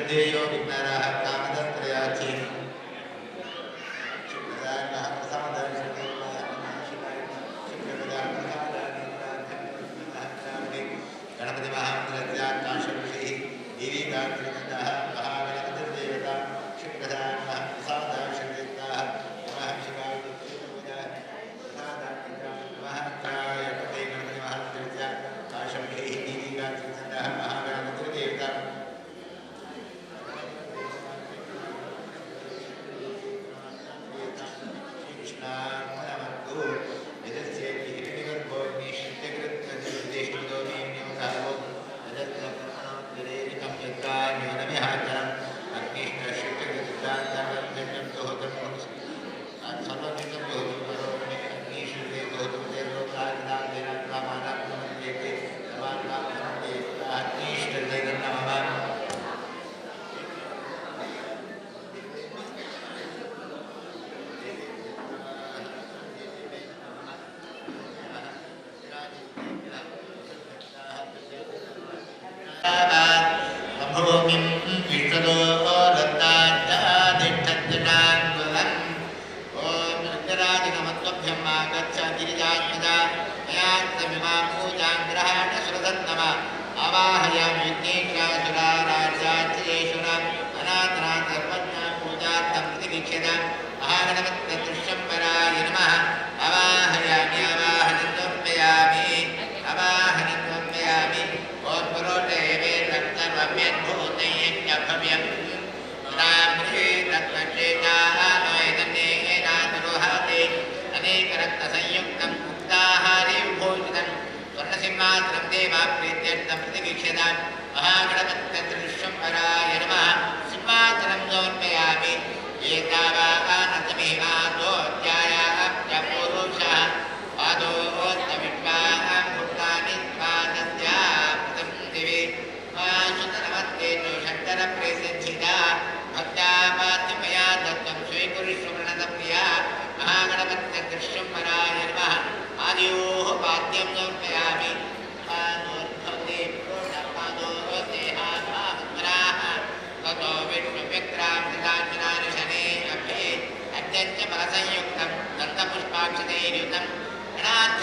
ध्येयो विघ्नराः कामदत्रयाचि शुक्रदानः प्रसादशक्तिर्वाः शिवाय शुक्रदानः गणपति महामन्त्रस्याकाशऋषिः देवी गायत्रीनन्दः महागणपतिर्देवता शुक्रदानः प्रसादशक्तिर्वाः नमः शिवाय शुक्रपूजा प्रसादाय नमः त्रायपते गणपति महामन्त्रस्याकाशऋषिः देवी गायत्रीनन्दः महागणपतिर्देवता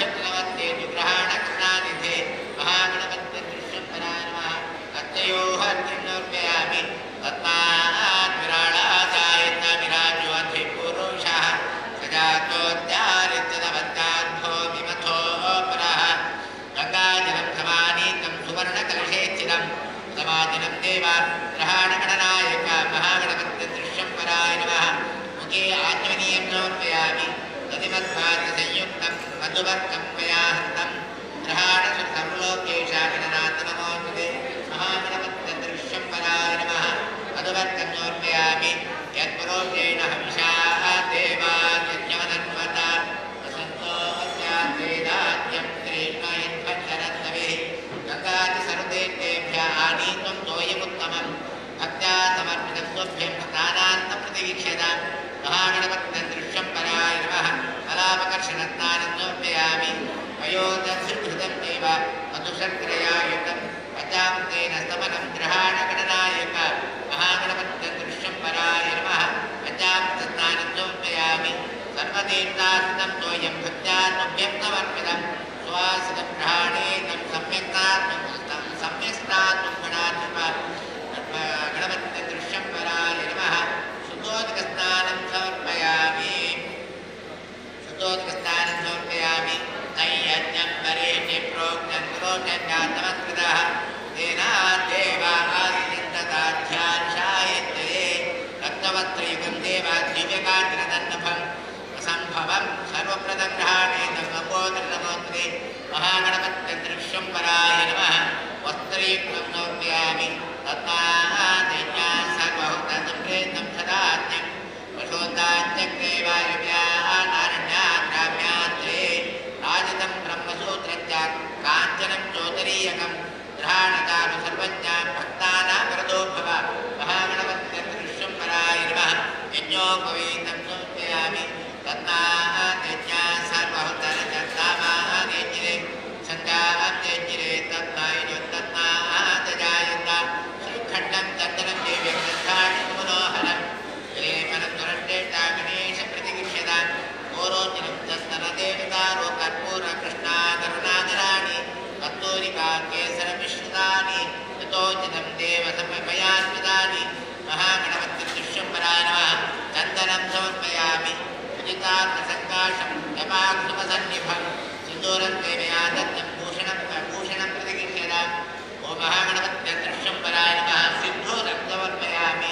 Chakra योस्तात्मसङ्काशं यमाक्षुमसन्निभं सिन्दूरं देवया दत्तं भूषणं प्रतिगृह्यताम् ॐ महागणपत्यदृश्यं पराय नमः सिद्धूरं समर्पयामि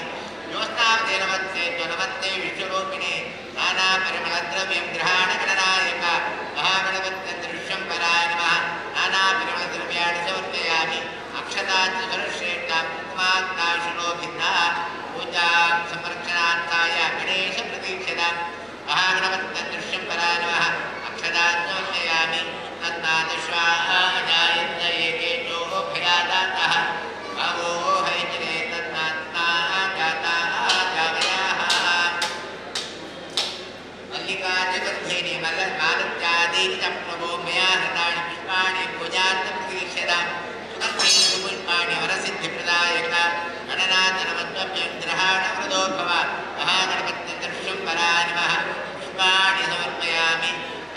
योस्तावते नमस्ते त्वनमस्ते विश्वरूपिणे नानापरिमलद्रव्यं ग्रहाणगणनायक महागणपत्यदृश्यं पराय नमः नानापरिमलद्रव्याणि समर्पयामि अक्षतात् सुरश्रेष्ठां कुमात्ताशुनोभिन्नः पूजां संरक्षणार्थाय गणेशप्रतीक्षतां महागणपत्यदृश्यं पराय नमः अक्षतात् समर्पयामि तन्नादश्वाजायन्त एकेशो भयादातः भवो हैजने तन्नात्मा जाता जावयाः मल्लिकार्जुनध्वनि मालत्यादीनि च प्रभो मया हृतानि पुष्पाणि पूजार्थं प्रतीक्षताम् पुष्पाणि वरसिद्धिप्रदायक गणनाथनमद्वभ्यं ग्रहाणवृदो भव महागणपत्यदृश्यं पराय नमः पुष्पाणि समर्पयामि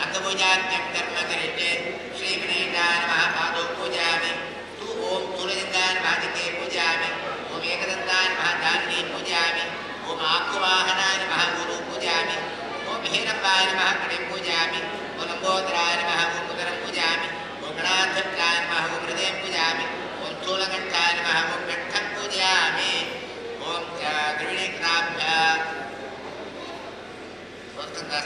अंगपूजाख्यं कर्म करिष्ये श्रीगणेशाय नमः पादौ पूजयामि तु ओं तुलसिताय नमः दिके पूजयामि ओं एकदन्ताय नमः दानिनी पूजयामि ओं आकुवाहनाय नमः गुरु पूजयामि ओं हेरम्बाय नमः कणे पूजयामि ओं लम्बोदराय नमः ओं उदरं पूजयामि ओं गणाध्यक्षाय नमः ओं हृदयं पूजयामि ओं स्थूलकण्ठाय नमः ओं कण्ठं पूजयामि ओं द्रविणीकृताभ्यः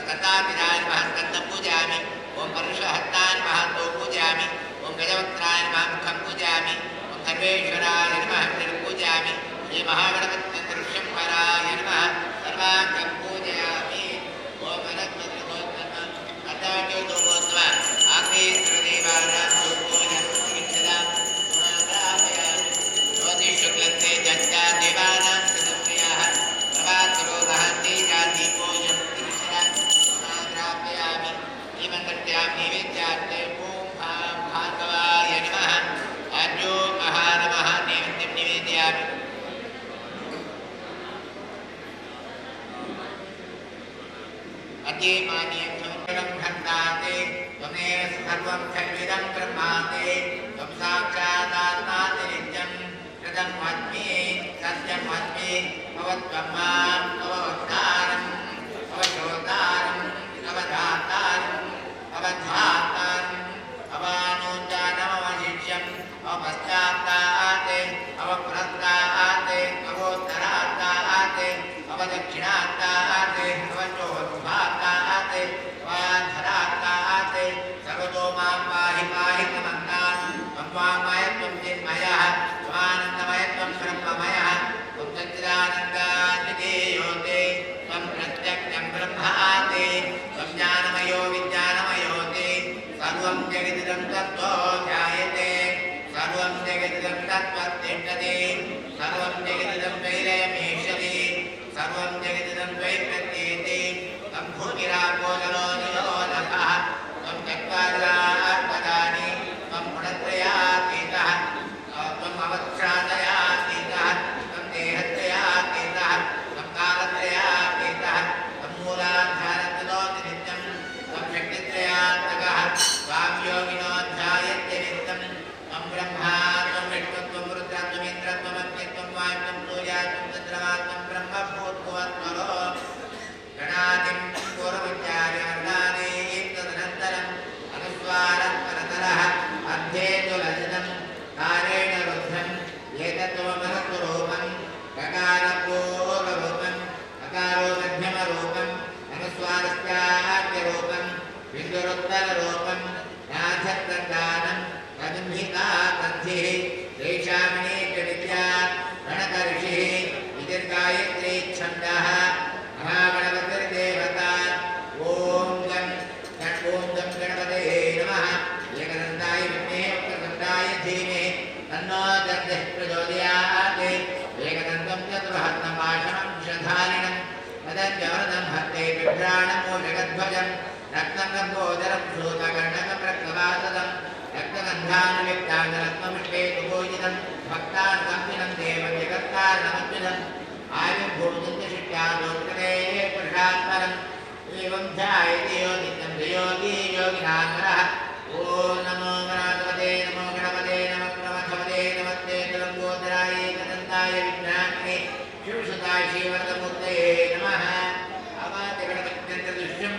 स्कन्दाभिराय नमः स्कन्दं पूजयामि ओं परशुहस्ताय नमः तौ पूजयामि ओं गजवक्त्राय नमः मुखं पूजयामि ओं सर्वेश्वराय नमः हृदयं पूजयामि श्रीमहागणपत्यदृश्यं पराय नमः सर्वाङ्गं पूजयामि ओं अनन्तगोत्तम अद्दाचोदोगोत्तम आग्नेयदेवानां पूजनं प्रतीक्षतां पुनरापयामि ज्योतिषुक्लस्य जन्ता देवानां सदप्रियाः प्रभाकरोधः तेजादीपोजं नैवेद्यार्थे ओं भार्गवाय नमः अर्यो महानमः नैवेद्यं निवेदयामि अद्ये मान्यं समर्पणं हन्ताते त्वमेव सर्वं खल्विदं ब्रह्माते त्वं साक्षादात्माति नित्यं कृतं वच्मि सत्यं वच्मि भवत्वं माम् अववक्तारम् अवशोतारम् अवधातारम् अवधातारम् अवानोदानमवशिष्यम् अवपश्चात्ताते अवपुरस्ताते अवोत्तरात्ताते अवदक्षिणात्ताते अवचोद्भाताते अवाधरात्ताते सर्वतो मां पाहि पाहि नमन्तान् त्वं वाङ्मय त्वं चिन्मयः त्वमानन्दमय त्वं ब्रह्ममयः त्वं सच्चिदानन्दाद्वितीयोते त्वं प्रत्यक्षं ब्रह्माते त्वं ज्ञानमयो विज्ञानमयोते सर्वं जगदिदं तत्त्वो ध्यायते सर्वं जगदिदं तत्त्वतिष्ठति सर्वं जगदिदं वैरयमीष्यति सर्वं जगदिदं वै प्रतीयते तं भूमिरापो जलो निलो नभः त्वं चत्वारात्मकानि त्वं गुणत्रयातीतः त्वम् अवच्छादयातीतः त्वं देहत्रयातीतः त्वं कालत्रयातीतः त्वं मूलाधारतनोति नित्यं त्वं शक्तित्रयात्मकः त्वां योगिनो ध्यायन्ति नित्यं त्वं ब्रह्मा त्वं विष्णु त्वं रुद्र त्वमिन्द्र त्वमग्नि त्वं वायु त्वं सूर्य त्वं चन्द्रमा त्वं ब्रह्म भूत्भुवस्वरो गणादिं पूर्वविद्यार्यवर्णानि तदनन्तरम् अनुस्वारः परतरः अध्येतुललितं कारेण रुद्धम् एतत्त्वमहत्त्वरूपं ककारपूर्वरूपम् अकारोमध्यमरूपम् अनुस्वारस्याद्यरूपं बिन्दुरुत्तररूपं नाथत्तदानं तदुहिता तद्धिः देशामिनीचविद्यात् गणकऋषिः विदीर्घायत्री छन्दः महागणपतिर्देवता ॐ गं गणपतये नमः एकदन्ताय विद्महे वक्रतुण्डाय धीमहि तन्नो दन्तिः प्रचोदयात् एकदन्तं चतुर्हस्तपाशमं शधारिणं तदञ्जवरदं हस्ते बिभ्राणमूषकध्वजं रत्नं लम्बोदरं शूतकर्णकप्रक्लवासदं रक्तगन्धानुलिप्ताङ्गरत्नपुष्पे सुपूजितं भक्तानुकम्पिनं देवं जगत्कारणमद्भुतम् आयुर्भूतशिष्यादोत्करे पुरुषात्परम् एवं ध्यायति योगितं योगी योगिनात्मनः ॐ नमो गणाधिपते नमो गणपते नमः प्रमथपते नमस्ते लम्बोदराय एकदन्ताय विघ्नाग्ने शिवसुताय श्रीवरदमूर्तये नमः अवादिगणपत्यन्तदृश्यं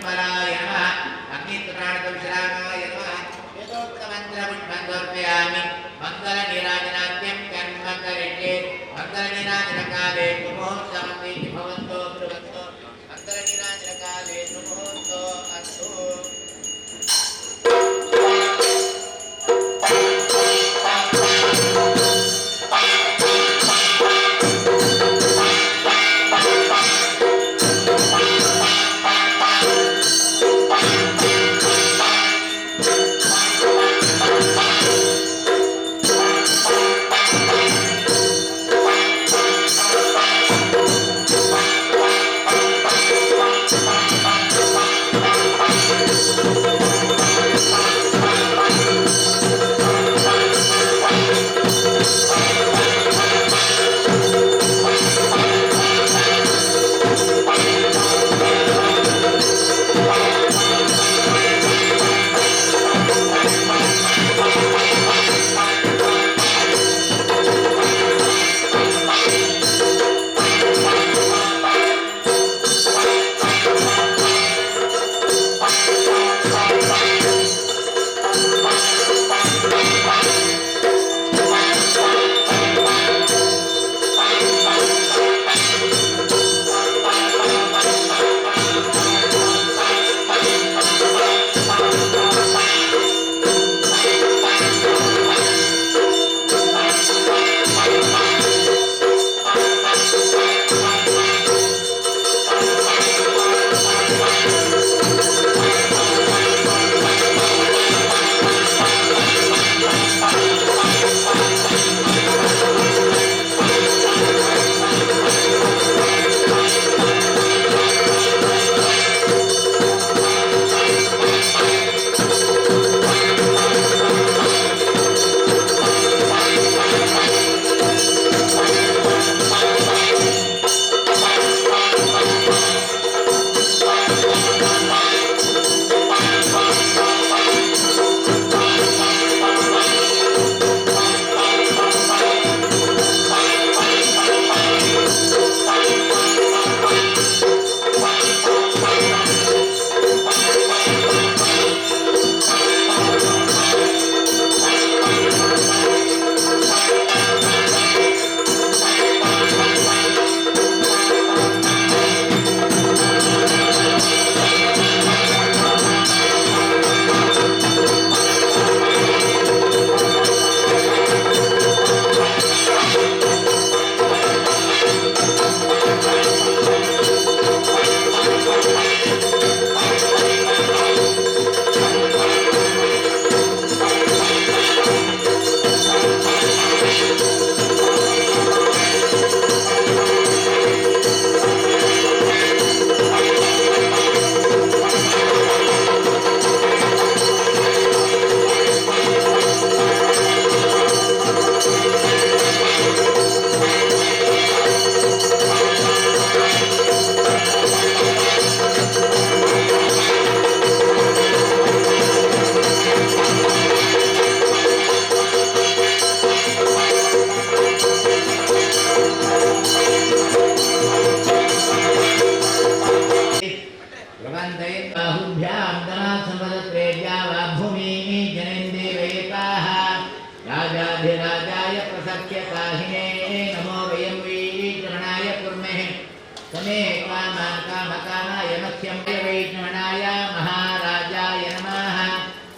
कामकामाय मह्यं वैष्णवनाय महाराजाय नमः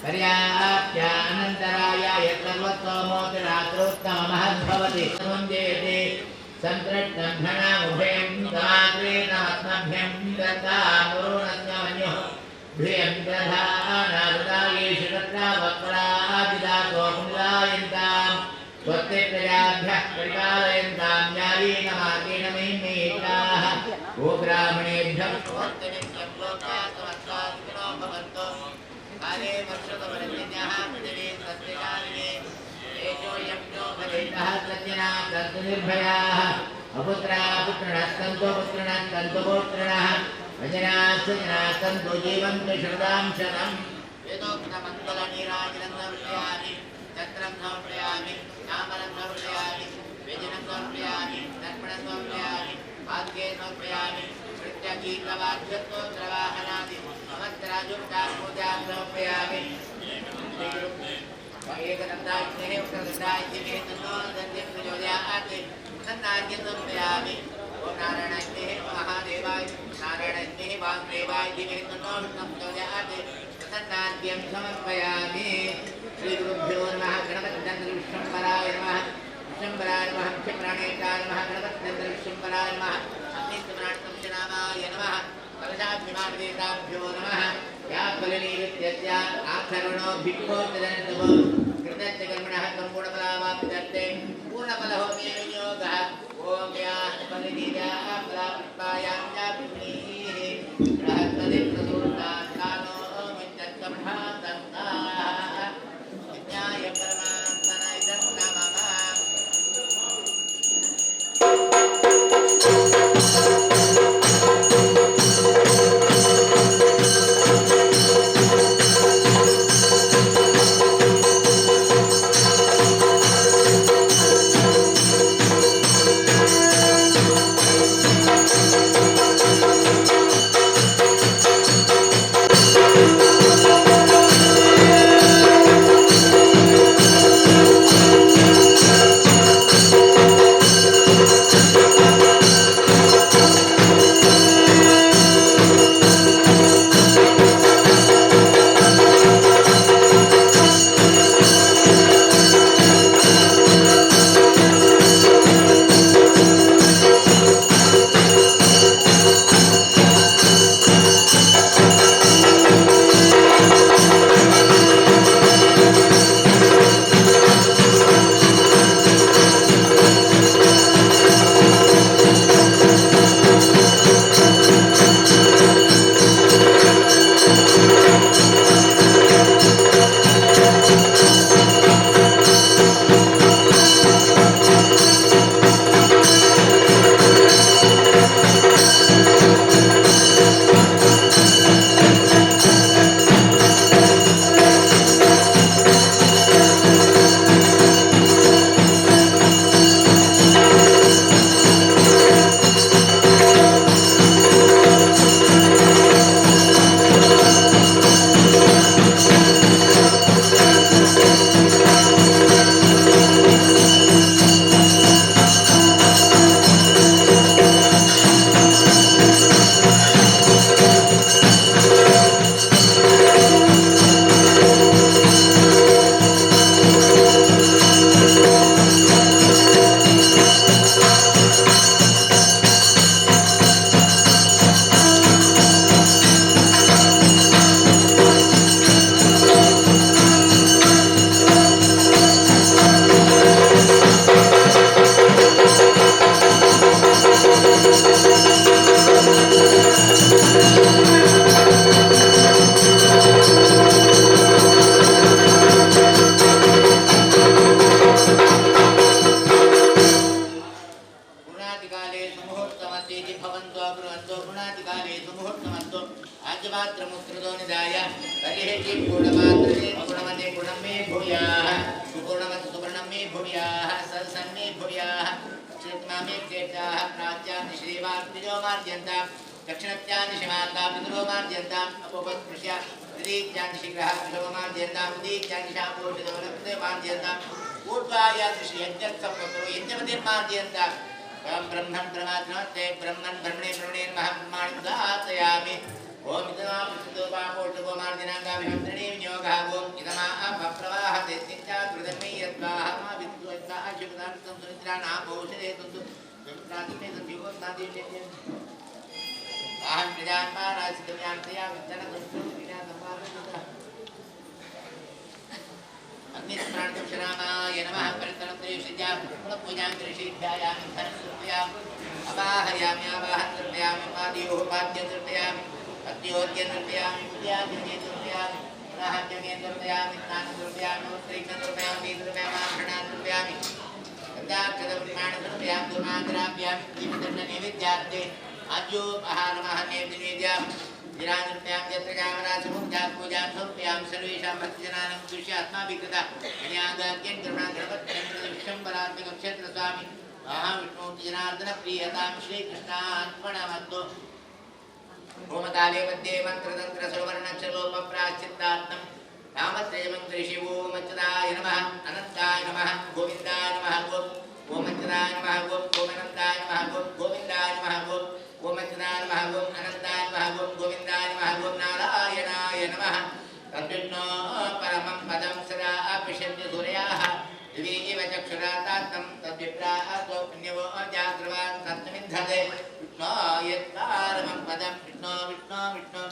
पर्याप्य अनन्तराय सर्वतोमोतिरात्रोत्तममहद्भवति समुञ्जयते संतृष्टं धनामुभयं दात्रेणात्मभ्यं दत्तामुरुणस्यमन्युः भ्रियं दधानारुदायेषु तत्रा वक्रादिदातो मुदायन्तां स्वस्ति प्रजाभ्यः परिपालयन्तां न्यायेन मार्गेण महिमेताः ओ ब्राह्मणेभ्यः स्वस्तिनित्यं लोकासमस्तास्मिनो भवन्तु काले वर्षतवरन्यः पृथिवी सस्यशालिने एषोऽयं यो भवेतः सज्जनाः सन्तु निर्भयाः अपुत्राः पुत्रिणः सन्तु पुत्रिणः सन्तु पौत्रिणः अजनाः सुजनाः सन्तु जीवन्तु शरदां शतम् वेदोक्तमङ्गलनीराजनं समर्पयामि चक्रं समर्पयामि चामरं समर्पयामि व्यजनं समर्पयामि दर्पणं समर्पयामि वाद्ये समर्पयामि नृत्यगीतवाद्यस्तोत्रवाहनादि समस्तराजुष्टापूजां समर्पयामि एकदन्ताग्नेः उग्रदन्ताग्नेः तन्नो दन्त्यं प्रचोदयात् तन्नाद्यं समर्पयामि ॐ नारायणाग्नेः महादेवाय नारायणाग्नेः वाग्देवाय धीमहि तन्नो विष्णुः प्रचोदयात् तन्नाद्यं समर्पयामि श्रीगुरुभ्यो नमः गणपतिचन्द्रविश्वम्भराय नमः विश्वम्भराय नमः क्षिप्राणेकाय नमः गणपतिचन्द्रविश्वम्भराय नमः अग्निस्मराणसंशनामाय नमः कलशाभिमानदेवताभ्यो नमः या फलनीवित्यस्य आचरणो भिक्षोत्तदन्तवो कृतस्य कर्मणः सम्पूर्णफलावाप्त्यर्थे पूर्णफलहोमे विनियोगः ॐ या फलनीयाः फलापुष्पायां च पुण्यैः बृहत्पदे प्रसूर्तात्कालो मित्यत्कमठातन्ताः विज्ञाय परमात्मने नमः ब्रह्मन् परमात्मते ब्रह्मन् ब्रह्मणे ब्रह्मणे नमः ब्रह्माणि दातयामि ओम इदमां विशुद्धोपापोषधोमार्जनाङ्गाभिमन्त्रिणी विनियोगः ओम इदमा अपप्रवाहते नित्या कृतमे यद्वाः मा विद्वत्ता आशिवदान्तं सुनिद्राणां भौषधे तन्तु प्रातिमे संयोगनादिशेते अहं प्रजान्मारासितव्यान्तया वित्तनदुष्टुविना संवादः अग्निस्मरणक्षरामाय नमः परितरत्रेषिजा पूजां कृषिभ्यायामि धनसुर्पयामि अवाहयामि आवाहनसुर्पयामि पादयोः पाद्यसुर्पयामि अद्योद्यसुर्पयामि पूजाद्यसुर्पयामि पुनः जनेसुर्पयामि स्नानसुर्पयामि उत्तरीक्षसुर्पयामि दीर्घसुर्पयामि गन्धाक्षतपरिमाणसुर्पयामि दुर्माद्राभ्यामि दीपदर्शनैवेद्यार्थे आज्योपहारमः नैवेद्याम् जिरानुर्पयां यत्रकामरासमुद्यां पूजां समर्पयां सर्वेषां भक्तजनानां उद्दिश्य आत्माभिकृता कन्यागाद्यं करुणाधर्मत्रयं क्षेत्रस्वामी महाविष्णु जनार्दन प्रियतां श्रीकृष्णार्पणमस्तु होमकाले मध्ये मन्त्रतन्त्र सुवर्णक्षलोपप्राश्चित्तार्थं नामत्रयमन्त्रिशिवो मच्चदाय नमः अनन्ताय नमः गोविन्दाय नमः गोमच्चदाय नमः गोमनन्दाय नमः गोविन्दाय नमः ओम अच्युताय नमः ओम अनन्ताय नमः ओम गोविन्दाय नमः ओम नारायणाय नमः तद्विष्णो परमं पदं सदा पश्यन्ति सूर्याः दिवि इव चक्षुरातात्तं तद्विप्राः सो पुण्यवो जाग्रवान् सत्तमिन्धते विष्णो यत्परमं पदं विष्णो विष्णो विष्णो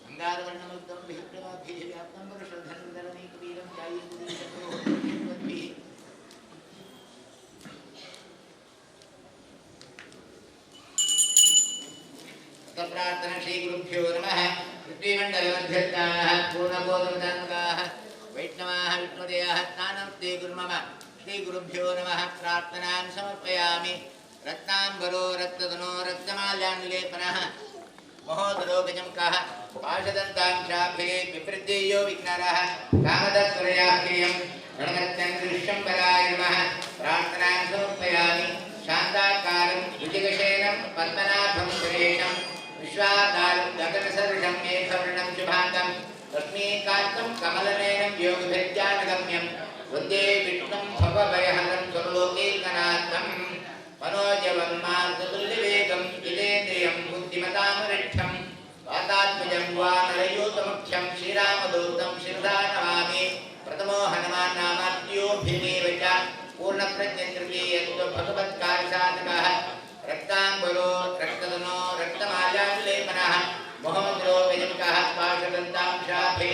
अङ्गारवर्णमुक्तं विहितवाभिः व्याप्तं पुरुषधनुर्धरणैकवीरं चायीन्द्रियशत्रुः प्रार्थना श्री गुरुभ्यो नमः पृथ्वीमण्डलमध्यस्थाः पूर्णबोधमदान्मकाः वैष्णवाः विष्णुदेयाः स्नानमुक्ते गुरुमम श्री गुरुभ्यो नमः प्रार्थनां समर्पयामि रत्नाम्बरो रक्तधनो रक्तमाल्यानुलेपनः महोदरो गजमुखः पाशदन्तांशाभे विपृद्धेयो विघ्नरः कामदस्वरयाख्यं गणमत्यं दृश्यम्बराय नमः प्रार्थनां समर्पयामि शान्ताकारं ऋतिकशेनं पद्मनाभं सुरेशं विश्वाधारं गगनसदृशं मेघवर्णं शुभाङ्गं रश्मीकान्तं कमलनयनं योगभेद्यानगम्यं वन्दे विष्णुं भवभयहरं सर्वलोकैकनाथं मनोजवं मार्गतुल्यवेगं जितेन्द्रियं बुद्धिमतामरिष्ठं वातात्मजं वानरयूतमुख्यं श्रीरामदूतं शिरसा नमामि प्रथमो हनुमान् नामाद्योभिमेव च पूर्णप्रज्ञतृतीयत्व भगवत्कार्यसाधकः रक्ताम्बरो रक्तधनो रक्तमाल्यानुलेपनः महोदरो विजमुखः पाशदन्तांशाभे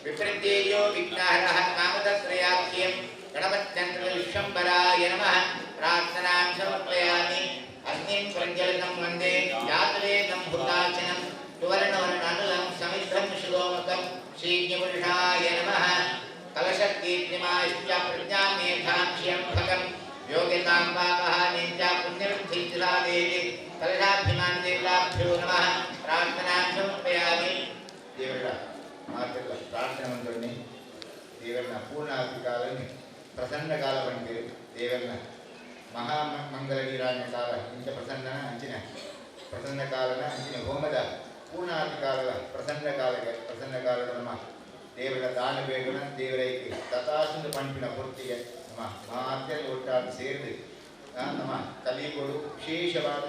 विपृद्धेयो विघ्नहरः कामदस्त्रयाख्यं गणपत्यन्तविश्वम्बराय नमः प्रार्थनां समर्पयामि अग्निं प्रज्वलितं वन्दे जातवेदं भूताचनं सुवर्णवर्णानुलं समिद्धं सुगोमकं श्रीज्ञपुरुषाय नमः कलशकीर्तिमाश्च प्रज्ञां मेधाक्ष्यं भगं योग्यतां पापः नित्या पुण्यवृद्धिर्जिला देवी कलशाभिमानदेवताभ्यो नमः प्रार्थनां समर्पयामि देवरा मातृका प्रार्थनवन्तुनि देवरನ್ನ ಪೂರ್ಣಾಹುತಿ ಕಾಲದಲ್ಲಿ ಪ್ರಸನ್ನ ಕಾಲ ಬಂದಿದೆ ದೇವರನ್ನ ಮಹಾಮಂಗಲಗಿರಾಣ್ಯ ಕಾಲ ಇಂಥ ಪ್ರಸನ್ನ ಕಾಲನ ಅಂಚಿನ ಹೋಮದ ಪೂರ್ಣಾಹುತಿ ಕಾಲದ ಪ್ರಸನ್ನ ಕಾಲದ ನಮ್ಮ ದೇವರ ದಾನ ಬೇಗನ ದೇವರೈಗೆ ತಥಾಸುಂದು ಪಂಪಿನ ಪೂರ್ತಿಗೆ ನಮ್ಮ ಮಾತೆಲ್ಲ ಒಟ್ಟಾಗಿ ಸೇರಿದು ನಮ್ಮ ಕಲಿಗಳು ವಿಶೇಷವಾದ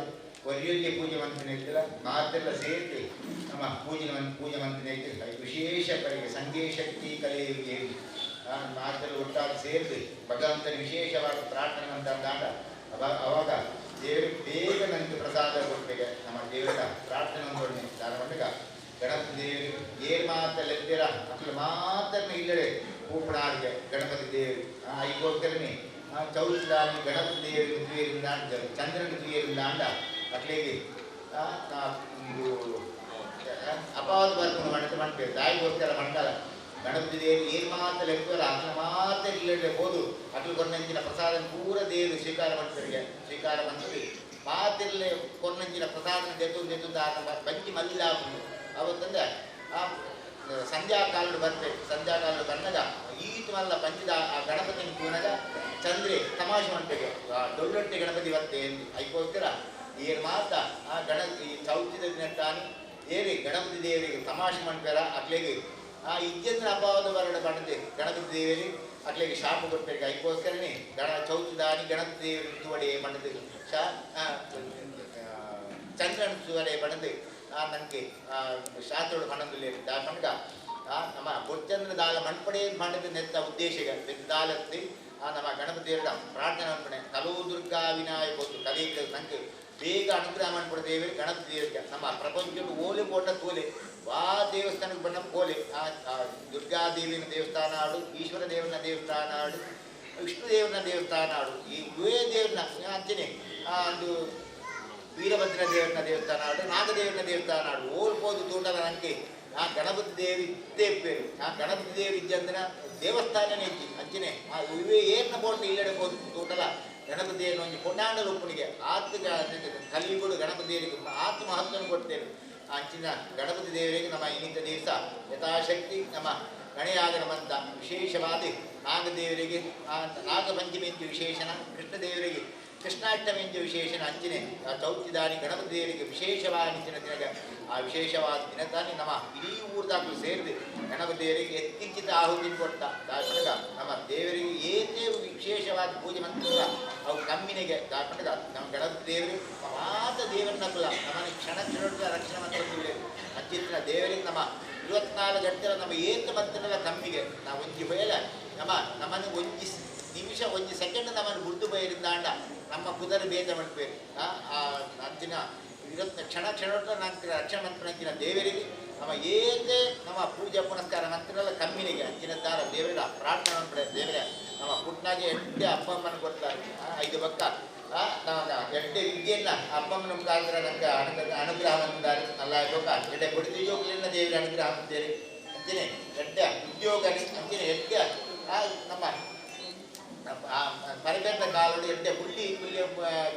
ಒರಿಯಲ್ಲಿ ಪೂಜೆ ಮಂತ್ರಿನಿರ್ತಿಲ್ಲ ಮಾತೆಲ್ಲ ಸೇರಿ ನಮ್ಮ ಪೂಜೆ ಮಂತ್ರಿನಿರ್ತಿಲ್ಲ ವಿಶೇಷ ಕಲೆಗೆ ಸಂಗೀತ ಶಕ್ತಿ ಕಲೆಗೆ ಮಾತೆಲ್ಲ ಒಟ್ಟಾಗಿ ಸೇರಿದು ಭಗವಂತನ ವಿಶೇಷವಾದ ಪ್ರಾರ್ಥನೆ ಮಂತಾಗ ಅವಾಗ ದೇವರು ಬೇಗ ನನಗೆ ಪ್ರಸಾದ ಕೊಟ್ಟಿಗೆ ನಮ್ಮ ದೇವರ ಪ್ರಾರ್ಥನೆ ಒಂದು ದಾನಗೊಂಡಾಗ ಗಣಪತಿ ದೇವಿ ಏರ್ ಮಾತಲ್ಲಿದ್ದೀರ ಅಟ್ಲು ಮಾತ್ರ ಇಲ್ಲಡೆ ಹೂಪಣಾರಿಗೆ ಗಣಪತಿ ದೇವಿ ಐಗೋಗ್ತರನೆ ಚೌತಿದಾನಿ ಗಣಪತಿ ದೇವಿ ದ್ವಿಯರಿಂದ ಚಂದ್ರನ ದ್ವಿಯರಿಂದ ಅಂಡ ಅಟ್ಲಿಗೆ ಅಪಾವದ ಬರ್ಕೊಂಡು ಮಣತೆ ಮಾಡ್ಬೇಕು ತಾಯಿಗೋಸ್ಕರ ಮಂಡಲ ಗಣಪತಿ ದೇವಿ ಏರ್ ಮಾತ್ರ ಲೆಕ್ಕಲ್ಲ ಅಟ್ಲ ಮಾತ್ರ ಇಲ್ಲಡೆ ಹೋದು ಅಟ್ಲು ಕೊನ್ನಂಚಿನ ಪ್ರಸಾದ ಪೂರ ದೇವರು ಸ್ವೀಕಾರ ಮಂತ್ರಿ ಮಾತಿರಲಿ ಕೊನ್ನಂಚಿನ ಪ್ರಸಾದ ತೆತ್ತು ಬಂಚಿ ಮಲ್ಲ ಅವತ್ತಂದ್ರೆ ಆ ಸಂಧ್ಯಾಕಾಲದ ಬರ್ತೇವೆ ಸಂಧ್ಯಾಕಾಲದ ಬಣ್ಣದ ಈತ ಮಲ್ಲ ಪಂಚದ ಆ ಗಣಪತಿನ ಕೂನದ ಚಂದ್ರೆ ತಮಾಷೆ ಮಾಡ್ಬೇಕು ದೊಡ್ಡೊಟ್ಟೆ ಗಣಪತಿ ಬರ್ತೆ ಎಂದು ಐಕೋಸ್ಕರ ಏನ್ ಮಾತ ಆ ಈ ಚೌತಿದ ತಾನಿ ಏರಿ ಗಣಪತಿ ದೇವರಿಗೆ ತಮಾಷೆ ಮಾಡ್ತಾರ ಅಟ್ಲೆಗೆ ಆ ಇಜ್ಜಂದ್ರ ಅಭಾವದ ಬರಡ ಬಣ್ಣದೆ ಗಣಪತಿ ದೇವರಿಗೆ ಅಟ್ಲಿಗೆ ಶಾಪ ಕೊಡ್ತಾರೆ ಅದಕ್ಕೋಸ್ಕರನೇ ಚೌತಿದಾನಿ ಗಣಪತಿ ದೇವರು ತುವಡೆ ಮಣದು ಚಂದ್ರನ ತುವಡೆ ಮಣದು ನನಗೆ ಶಾಸ್ತ್ರೋಡು ಮಣದಲ್ಲಿ ಮಣಗ ನಮ್ಮ ಬೊಚ್ಚಂದ್ರ ದಾಲ ಮಣ್ಪಡೆ ಮಾಡಿದ ನೆತ್ತ ಉದ್ದೇಶಗ ದಾಲತ್ತಿ ನಮ್ಮ ಗಣಪತಿ ದೇವರ ಪ್ರಾರ್ಥನೆ ಅನ್ಪಣೆ ಕಲೋ ದುರ್ಗಾ ವಿನಾಯಕ ಒಂದು ಕಲಿಗೆ ನಂಗೆ ಬೇಗ ಅನುಗ್ರಹ ಮಾಡ್ಬಿಡ ದೇವರಿಗೆ ಗಣಪತಿ ದೇವರಿಗೆ ನಮ್ಮ ಪ್ರಪಂಚದ ಓಲೆ ಕೋಟ ತೋಲೆ ವಾ ದೇವಸ್ಥಾನಕ್ಕೆ ಬಂದ ಕೋಲೆ ದುರ್ಗಾದೇವಿನ ದೇವಸ್ಥಾನ ಆಡು ಈಶ್ವರ ದೇವನ ದೇವಸ್ಥಾನ ಆಡು ವಿಷ್ಣು ದೇವನ ದೇವಸ್ಥಾನ ಆಡು ಈ ಇವೇ ದೇವ್ರನ್ನ ಅಂಚನೆ ಒಂದು ವೀರಭದ್ರ ದೇವನ ದೇವಸ್ಥಾನ ಆಡು ನಾಗದೇವನ ದೇವಸ್ಥಾನ ಆಡು ಓಲ್ಬೋದು ತೋಟದ ನನಗೆ ಗಣಪತಿ ದೇವಿ ಇದ್ದೇ ಪೇರು ಗಣಪತಿ ದೇವಿ ಇದ್ದಂದ್ರೆ ದೇವಸ್ಥಾನನೇ ಇದ್ದಿ ಅಂಚನೆ ಇವೇ ಏನ ಬೋಟ್ ಇಲ್ಲಡೆ ಹೋದ್ ತೋಟಲ ಗಣಪತಿ ದೇವಿನ ಒಂದು ಕೊಂಡಾಂಡ ರೂಪಣಿಗೆ ಕಲಿಯುಗಳು ಗಣಪತಿ ದೇವರಿಗೆ ಆತ್ಮ ಮಹತ್ವವನ್ನು ಕೊಡ್ತೇವೆ ಅಂಚಿನ ಗಣಪತಿ ದೇವರಿಗೆ ನಮ್ಮ ಇನ್ನಿತ ದಿವಸ ಯಥಾಶಕ್ತಿ ನಮ್ಮ ಗಣೆಯಾಗನವಂತ ವಿಶೇಷವಾದ ನಾಗದೇವರಿಗೆ ನಾಗಪಂಚಮಿ ಎಂದು ವಿಶೇಷಣ ಕೃಷ್ಣದೇವರಿಗೆ ಕೃಷ್ಣಾಷ್ಟಮಿ ಎಂದು ವಿಶೇಷಣ ಅಂಚನೆ ಚೌತಿದಾನಿ ಗಣಪತಿ ದೇವರಿಗೆ ವಿಶೇಷವಾದ ದಿನಗ ಆ ವಿಶೇಷವಾದ ದಿನ ತಾನೇ ನಮ್ಮ ಇಡೀ ಊರ್ದಾಗಲೂ ಸೇರಿದು ಗಣಪತಿ ದೇವರಿಗೆ ಎತ್ತಿಂಚಿತ ಆಹುತಿ ಕೊಟ್ಟ ದಾಟಗ ನಮ್ಮ ದೇವರಿಗೆ ಏನೇ ವಿಶೇಷವಾದ ಪೂಜೆ ಮಂತ್ರ ಅವು ಕಮ್ಮಿನಿಗೆ ದಾಟಗ ನಮ್ಮ ಗಣಪತಿ ದೇವರಿಗೆ ಮಾತ ದೇವರನ್ನ ಕುಲ ನಮ್ಮನ್ನು ಕ್ಷಣ ರಕ್ಷಣೆ ಮಂತ್ರ ಅಂಚಿನ ದೇವರಿಗೆ ನಮ್ಮ 24 ಗಂಟೆ ನಮ್ಮ ಏತ ಮಂತ್ರಗಳ ಕಮ್ಮಿಗೆ ನಾವು ಒಂಜಿ ಬಯಲ ನಮ್ಮನ್ನು ಒಂಜಿ ನಿಮಿಷ ಒಂಜಿ ಸೆಕೆಂಡ್ ನಮ್ಮನ್ನು ಗುರ್ತು ಬಯರಿಂದಾಂಡ ನಮ್ಮ ಕುದರ ಭೇದ ಮಾಡ್ಬೇಕು ಅಂಚಿನ ಕ್ಷಣ ನಂತರ ರಕ್ಷಣೆ ಮಂತ್ರ ದೇವರಿಗೆ ನಮ್ಮ ಏನೇ ನಮ್ಮ ಪೂಜೆ ಪುನಸ್ಕಾರ ಮಂತ್ರಗಳ ಕಮ್ಮಿನಿಗೆ ಅಂಚಿನದ್ದಾರ ದೇವರ ಪ್ರಾರ್ಥನೆ ಮಾಡ್ಬಿಡ ದೇವರ ನಮ್ಮ ಪುಟ್ನಾಗೆ ಎಡ್ಡೆ ಅಪ್ಪಮ್ಮನ ಕೊಡ್ತಾರೆ 5 ಬಕ್ಕ ಎಡ್ಡೆ ವಿದ್ಯೆಯನ್ನ ಅಪ್ಪಮ್ಮನ ಮುಖಾಂತರ ನಂಗೆ ಅನುಗ್ರಹ ಬಂದಿದ್ದಾರೆ ಅಲ್ಲ ಲೋಕ ಎಡ್ಡೆ ಕೊಡಿದ ಜೋಗಲಿನ ದೇವರ ಅನುಗ್ರಹ ಅಂತೀರಿ ಅಂತೀನಿ ಎಡ್ಡೆ ಉದ್ಯೋಗನಿ ಅಂತೀನಿ ಎಡ್ಡೆ ನಮ್ಮ ಪರಿಬೇದ ಕಾಲೋಡು ಎಡ್ಡೆ ಹುಲ್ಲಿ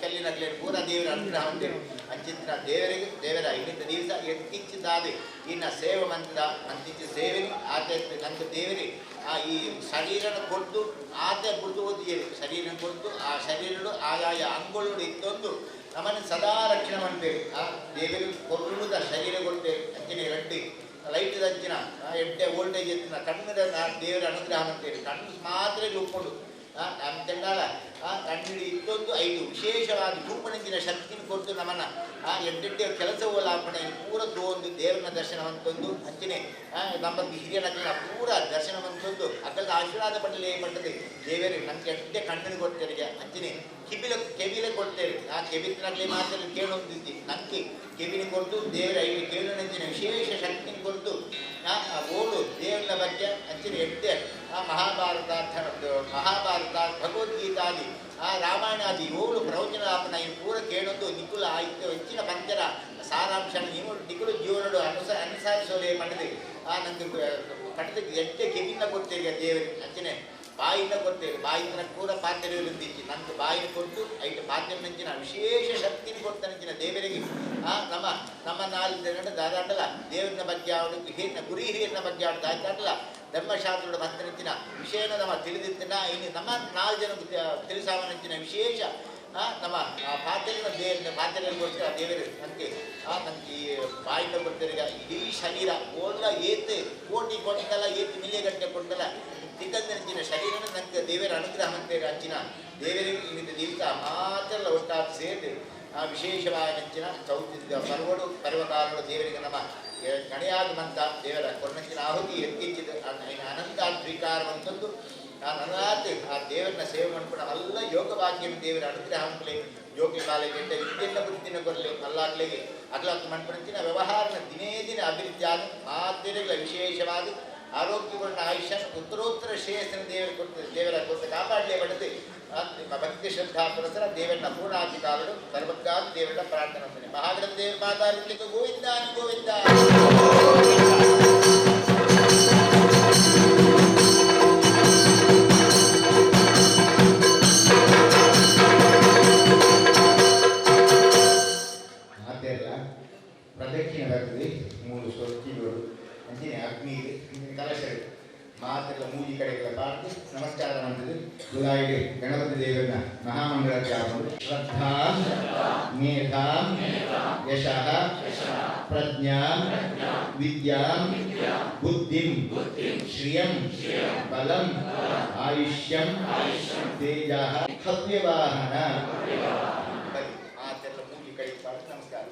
ಕಲ್ಲಿನಗಲಿ ಪೂರ ದೇವರ ಅನುಗ್ರಹ ಅಂತೀರಿ ಅಂಚಿನ ದೇವರಿಗೆ ದೇವರ ಇನ್ನಿತ ದಿವಸ ಎತ್ತಿಚ್ಚಿದ್ದಾದೆ ಇನ್ನು ಸೇವೆ ಮಂತಿಚ್ಚ ಸೇವೆ ಆತ ನಂಗೆ ದೇವರಿಗೆ ಈ ಶರೀರನ ಕೊಟ್ಟು ಆತ ಬಿಡ್ದು ಓದಿಯೇವೆ ಶರೀರ ಕೊಟ್ಟು ಆ ಶರೀರ ಆಯಾಯ ಅಂಗಗಳು ಇತ್ತೊಂದು ನಮ್ಮನ್ನು ಸದಾ ರಕ್ಷಣೆ ಮಾಡ್ತೇವೆ ದೇವರಿಗೆ ಕೊಡುವುದ ಶರೀರ ಕೊಡ್ತೇವೆ ಅಂಚಿನ ರಡ್ಡಿ ಲೈಟ್ ಅಂಚಿನ ಎಡ್ಡೆ ವೋಲ್ಟೇಜ್ ಎತ್ತಿನ ಕಣ್ಣದ ದೇವರ ಅನುಗ್ರಹ ಮಾಡ್ತೇವೆ ಕಣ್ಣು ಮಾತ್ರ ಉಪ್ಕೊಂಡು ಅಂತೆಲ್ಲ ಕಣ್ಣಿಡಿ ಇತ್ತೊಂದು 5 ವಿಶೇಷವಾದ ರೂಪಣಿಂದಿನ ಶಕ್ತಿನ ಕೊಟ್ಟು ನಮ್ಮನ್ನು ಎಡ್ಡೆಡ್ಡೆ ಕೆಲಸವೂ ಲಾಪಣೆ ಪೂರ ತೋಂದು ದೇವರನ್ನ ದರ್ಶನವಂತೊಂದು ಅಂಚನೆ ನಮ್ಮ ಹಿರಿಯನ ಪೂರ ದರ್ಶನವಂತೊಂದು ಅಕ್ಕದ ಆಶೀರ್ವಾದ ಪಡಲಿ ಪಟ್ಟದೆ ದೇವರಿಗೆ ನಮ್ಗೆ ಎಡ್ಡೆ ಕಣ್ಣಿನ ಕೊಡ್ತೇವೆ ಅಂಚನೆ ಕೆಬಿಲೆ ಕೊಡ್ತೇವೆ ಕೆಬಿನಲ್ಲಿ ಮಾತ್ರ ಕೇಳೊಂದಿದ್ದಿ ನಕ್ಕೆ ಕೆಬಿನ ಕೊಟ್ಟು ದೇವರ 5 ಕೇಳೋಣಂಚಿನ ವಿಶೇಷ ಶಕ್ತಿನ ಕೊಟ್ಟು ಓಡು ದೇವರ ಬಗ್ಗೆ ಅಂಚಿನ ಎಡ್ಡೆ ಮಹಾಭಾರತ ಭಗವದ್ಗೀತಾದಿ ರಾಮಾಯಣಾದಿ 7 ಪ್ರವಚನಲಾಪನ ಈ ಪೂರ ಕೇಳೋದು ನಿಖುಲ ಆಯ್ತು ಹೆಚ್ಚಿನ ಪಂಚರ ಸಾರಾಂಶ ನೀವು ನಿಖುಲು ಜೀವನಡು ಅನುಸರಿಸೋಲೆ ಮಾಡಿದೆ ನಂಗೆ ಪಟ್ಟದಕ್ಕೆ ಎಡ್ಡೆ ಕೆವಿನ ಕೊಡ್ತೇವೆ ದೇವರಿಗೆ ಅಂಚನೆ ಬಾಯಿನ ಕೊಡ್ತೇವೆ ಬಾಯಿನ ಪೂರ ಪಾತ್ರೆಗಳಿಂದಿಚ್ಚಿ ನಂಗೆ ಬಾಯಿನ ಕೊಟ್ಟು 5 ಪಾತ್ರೆ ನಂಚಿನ ವಿಶೇಷ ಶಕ್ತಿನ ಕೊಡ್ತಾನಂಚಿನ ದೇವರಿಗೆ ನಮ್ಮ 4 ದಿನ ದಾದಾಟಲ್ಲ ದೇವರನ್ನ ಬಗ್ಗೆ ಅವಳು ಗುರಿ ಹಿರಿಯರನ್ನ ಬಗ್ಗೆ ಅವಳು ದಾದಾಟಲ್ಲ ಧರ್ಮಶಾಸ್ತ್ರದ ಮಂತ್ರಂಚಿನ ವಿಷಯನ ನಮ್ಮ ತಿಳಿದಿತ್ತಿನ ಇನ್ನು ನಮ್ಮ 4 ಜನ ತಿಳಿಸಾವನಂಚಿನ ವಿಶೇಷ ನಮ್ಮ ಪಾತ್ರೆಗಳ ಪಾತ್ರೆಯಲ್ಲಿ ಕೊಡ್ತಾರೆ ದೇವರು ನನಗೆ ನನಗೆ ಬಾಯಿನ ಕೊಡ್ತಾರೆ ಇಡೀ ಶರೀರ ಓಲ್ಲ ಏತು ಕೋಟಿ ಕೊಟ್ಟಲ್ಲ ಏತು ಮಿಲಿಗಟ್ಟೆ ಕೊಟ್ಟಲ್ಲ ತಿಕ್ಕಂದಿನ ಶರೀರನ ನನಗೆ ದೇವರ ಅನುಗ್ರಹ ಅಂತೇಳಿ ಅಂಚಿನ ದೇವರಿಗೆ ಇನ್ನಿಂದ ದಿವಸ ಮಾತ್ರ ಒಟ್ಟಾಗಿ ಸೇರಿ ವಿಶೇಷವಾಗಿ ನಂಚಿನ ಚೌತಿದ್ದ ಪರ್ವಡು ಪರ್ವಕಾಲಗಳು ದೇವರಿಗೆ ನಮ್ಮ ಗಣೆಯಾಗಮಂತ ದೇವರ ಕೊನ್ನಂಚಿನ ಆಹುತಿ ಎತ್ತಿಚ್ಚಿದ ಅನಂತ ಸ್ವೀಕಾರವಂತಂದು ನನಗಾತ ಆ ದೇವರನ್ನ ಸೇವೆ ಮಾಡ್ಕೊಂಡು ಎಲ್ಲ ಯೋಗ ಭಾಗ್ಯನ ದೇವರ ಅನುಗ್ರಹ ಅಂಕಲೆ ಯೋಗಿ ಕಾಲಕ್ಕೆ ವಿದ್ಯೆಯನ್ನು ಬುದ್ಧಿನ ಕೊರಲೆ ಅಲ್ಲಾಗ್ಲಿಗೆ ಅಗ್ಲಾಕ್ ಮಾಡ್ಕೊಂತಿನ ವ್ಯವಹಾರನ ದಿನೇ ದಿನ ಅಭಿವೃದ್ಧಿ ಆದ ಮಾತೆರೆಗಳ ವಿಶೇಷವಾದ ಆರೋಗ್ಯಗಳನ್ನ ಆಯುಷ್ಯ ಉತ್ತರೋತ್ತರ ಶ್ರೇಯಸ್ಸನ ದೇವರ ಕೊಟ್ಟು ಕಾಪಾಡಲೇ ಬಡದೆ ನಿಮ್ಮ ಭಕ್ತಿ ಶ್ರದ್ಧಾ ಪುರಸರ ದೇವರನ್ನ ಪೂರ್ಣಾಧಿಕಾರಗಳು ಸರ್ವಜ್ಞಾದ ದೇವರನ್ನ ಪ್ರಾರ್ಥನೆ ಮಾಡ್ತೀನಿ ಮಹಾಗಣ ದೇವರ ಮಾತಾಡಲಿಕ್ಕೆ ಗೋವಿಂದ ಗೋವಿಂದ ಪ್ರದಕ್ಷಿಣೆ ಬರ್ತದೆ 3 ಸ್ವಚ್ಛಗಳು ಅಂಚಿನ ಅಗ್ನಿ ಕಲಶಗಳು ಮಾತೆಲ್ಲ ಮೂಜಿ ಕಡೆಗಳ ಪಾರ್ಟಿ ನಮಸ್ಕಾರ ಮಾಡ್ತದೆ ಗುಲಾಯಿಗೆ ಗಣಪತಿ ದೇವರನ್ನ ಮಹಾಮಂಗಳ ಶ್ರದ್ಧಾ ಮೇಧಾ ಯಶಃ ಪ್ರಜ್ಞಾಂ ವಿದ್ಯಾಂ ಬುದ್ಧಿಂ ಶ್ರಿಯಂ ಬಲಂ ಆಯುಷ್ಯಂ ತೇಜಃ ಹವ್ಯವಾಹನ. ಆತೆಲ್ಲ ಮೂಗಿ ಕೈ ಮಾಡಿ ನಮಸ್ಕಾರ.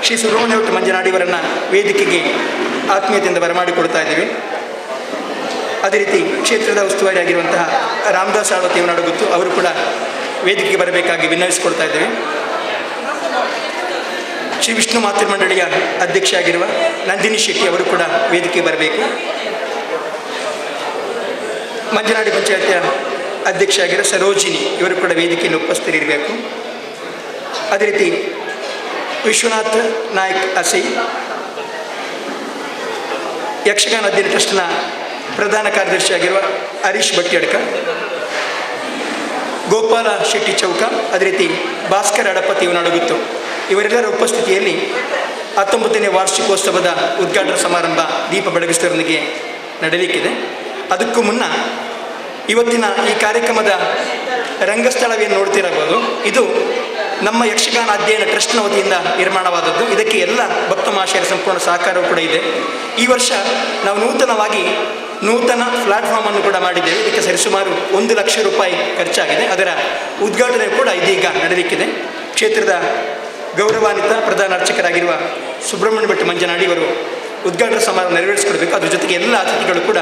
ಶ್ರೀ ಸುಬ್ರಹ್ಮಣ್ಯ ಭಟ್ ಮಂಜನಾಡಿಯವರನ್ನು ವೇದಿಕೆಗೆ ಆತ್ಮೀಯತೆಯಿಂದ ಬರಮಾಡಿಕೊಡ್ತಾ ಇದ್ದೀವಿ. ಅದೇ ರೀತಿ ಕ್ಷೇತ್ರದ ಉಸ್ತುವಾರಿಯಾಗಿರುವಂತಹ ರಾಮದಾಸ್ ಆಳ್ವತಿ ನಡುಗುತ್ತು ಅವರು ಕೂಡ ವೇದಿಕೆಗೆ ಬರಬೇಕಾಗಿ ವಿನ್ನವಿಸಿಕೊಡ್ತಾ ಇದ್ದೇವೆ. ಶ್ರೀ ವಿಷ್ಣು ಮಾತೃ ಮಂಡಳಿಯ ಅಧ್ಯಕ್ಷ ಆಗಿರುವ ನಂದಿನಿ ಶೆಟ್ಟಿ ಅವರು ಕೂಡ ವೇದಿಕೆಗೆ ಬರಬೇಕು. ಮಂಜನಾಡಿ ಪಂಚಾಯತಿಯ ಅಧ್ಯಕ್ಷ ಆಗಿರೋ ಸರೋಜಿನಿ ಇವರು ಕೂಡ ವೇದಿಕೆಯಲ್ಲಿ ಉಪಸ್ಥಿತರಿರಬೇಕು. ಅದೇ ರೀತಿ ವಿಶ್ವನಾಥ್ ನಾಯಕ್ ಅಸಿ, ಯಕ್ಷಗಾನ ಅಧ್ಯಯನ ಟ್ರಸ್ಟ್ನ ಪ್ರಧಾನ ಕಾರ್ಯದರ್ಶಿಯಾಗಿರುವ ಹರೀಶ್ ಭಟ್ಯಡ್ಕ, ಗೋಪಾಲ ಶೆಟ್ಟಿ ಚೌಕ, ಅದೇ ರೀತಿ ಭಾಸ್ಕರ್ ಅಡಪತಿ ನಡುಗುತ್ತು ಇವರೆಲ್ಲರ ಉಪಸ್ಥಿತಿಯಲ್ಲಿ 19ನೇ ವಾರ್ಷಿಕೋತ್ಸವದ ಉದ್ಘಾಟನಾ ಸಮಾರಂಭ ದೀಪ ಬೆಳಗಿಸುವುದರೊಂದಿಗೆ ನಡೆಯಲಿಕ್ಕಿದೆ. ಅದಕ್ಕೂ ಮುನ್ನ ಇವತ್ತಿನ ಈ ಕಾರ್ಯಕ್ರಮದ ರಂಗಸ್ಥಳವೇನು ನೋಡ್ತಿರಬಹುದು, ಇದು ನಮ್ಮ ಯಕ್ಷಗಾನ ಅಧ್ಯಯನ ಟ್ರಸ್ಟ್ನ ವತಿಯಿಂದ ನಿರ್ಮಾಣವಾದದ್ದು. ಇದಕ್ಕೆ ಎಲ್ಲ ಭಕ್ತ ಮಹಾಶಯರ ಸಂಪೂರ್ಣ ಸಹಕಾರವೂ ಕೂಡ ಇದೆ. ಈ ವರ್ಷ ನಾವು ನೂತನ ಪ್ಲಾಟ್ಫಾರ್ಮನ್ನು ಕೂಡ ಮಾಡಿದ್ದೇವೆ. ಇದಕ್ಕೆ ಸರಿಸುಮಾರು 1 ಲಕ್ಷ ರೂಪಾಯಿ ಖರ್ಚಾಗಿದೆ. ಅದರ ಉದ್ಘಾಟನೆ ಕೂಡ ಇದೀಗ ನಡೆಯಲಿಕ್ಕಿದೆ. ಕ್ಷೇತ್ರದ ಗೌರವಾನ್ವಿತ ಪ್ರಧಾನ ಅರ್ಚಕರಾಗಿರುವ ಸುಬ್ರಹ್ಮಣ್ಯ ಭಟ್ ಮಂಜನಾಡಿ ಇವರು ಉದ್ಘಾಟನಾ ಸಮಾರಂಭ ನೆರವೇರಿಸಿಕೊಡ್ಬೇಕು. ಅದ್ರ ಜೊತೆಗೆ ಎಲ್ಲ ಅತಿಥಿಗಳು ಕೂಡ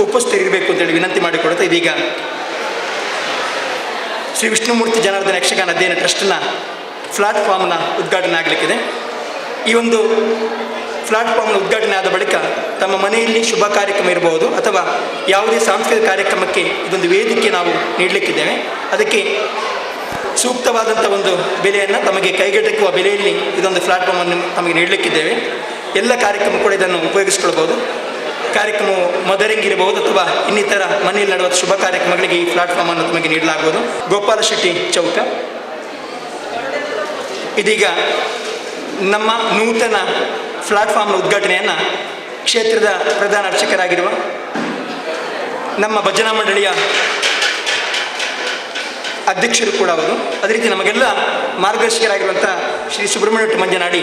ಉಪಸ್ಥಿತರಿರಬೇಕು ಅಂತೇಳಿ ವಿನಂತಿ ಮಾಡಿಕೊಡುತ್ತೆ. ಇದೀಗ ಶ್ರೀ ವಿಷ್ಣುಮೂರ್ತಿ ಜನಾರ್ದನ ಯಕ್ಷಗಾನ ಅಧ್ಯಯನ ಟ್ರಸ್ಟ್ನ ಪ್ಲಾಟ್ಫಾರ್ಮ್ನ ಉದ್ಘಾಟನೆ ಆಗಲಿಕ್ಕಿದೆ. ಈ ಒಂದು ಪ್ಲಾಟ್ಫಾರ್ಮ್ನ ಉದ್ಘಾಟನೆ ಆದ ಬಳಿಕ ತಮ್ಮ ಮನೆಯಲ್ಲಿ ಶುಭ ಕಾರ್ಯಕ್ರಮ ಇರಬಹುದು ಅಥವಾ ಯಾವುದೇ ಸಾಂಸ್ಕೃತಿಕ ಕಾರ್ಯಕ್ರಮಕ್ಕೆ ಇದೊಂದು ವೇದಿಕೆ ನಾವು ನೀಡಲಿಕ್ಕಿದ್ದೇವೆ. ಅದಕ್ಕೆ ಸೂಕ್ತವಾದಂಥ ಒಂದು ಬೆಲೆಯನ್ನು ತಮಗೆ ಕೈಗೆಟಕುವ ಬೆಲೆಯಲ್ಲಿ ಇದೊಂದು ಪ್ಲಾಟ್ಫಾರ್ಮನ್ನು ತಮಗೆ ನೀಡಲಿಕ್ಕಿದ್ದೇವೆ. ಎಲ್ಲ ಕಾರ್ಯಕ್ರಮ ಕೂಡ ಇದನ್ನು ಉಪಯೋಗಿಸ್ಕೊಳ್ಬೋದು. ಕಾರ್ಯಕ್ರಮವು ಮದರಂಗಿರಬಹುದು ಅಥವಾ ಇನ್ನಿತರ ಮನೆಯಲ್ಲಿ ನಡೆಯುವ ಶುಭ ಕಾರ್ಯಕ್ರಮಗಳಿಗೆ ಈ ಪ್ಲಾಟ್ಫಾರ್ಮನ್ನು ತಮಗೆ ನೀಡಲಾಗುವುದು. ಗೋಪಾಲ ಶೆಟ್ಟಿ ಚೌಕ, ಇದೀಗ ನಮ್ಮ ನೂತನ ಪ್ಲಾಟ್ಫಾರ್ಮ್ನ ಉದ್ಘಾಟನೆಯನ್ನು ಕ್ಷೇತ್ರದ ಪ್ರಧಾನ ಅರ್ಚಕರಾಗಿರುವ ನಮ್ಮ ಭಜನಾ ಮಂಡಳಿಯ ಅಧ್ಯಕ್ಷರು ಕೂಡ ಅವರು, ಅದೇ ರೀತಿ ನಮಗೆಲ್ಲ ಮಾರ್ಗದರ್ಶಕರಾಗಿರುವಂಥ ಶ್ರೀ ಸುಬ್ರಹ್ಮಣ್ಯ ಭಟ್ ಮಂಜನಾಡಿ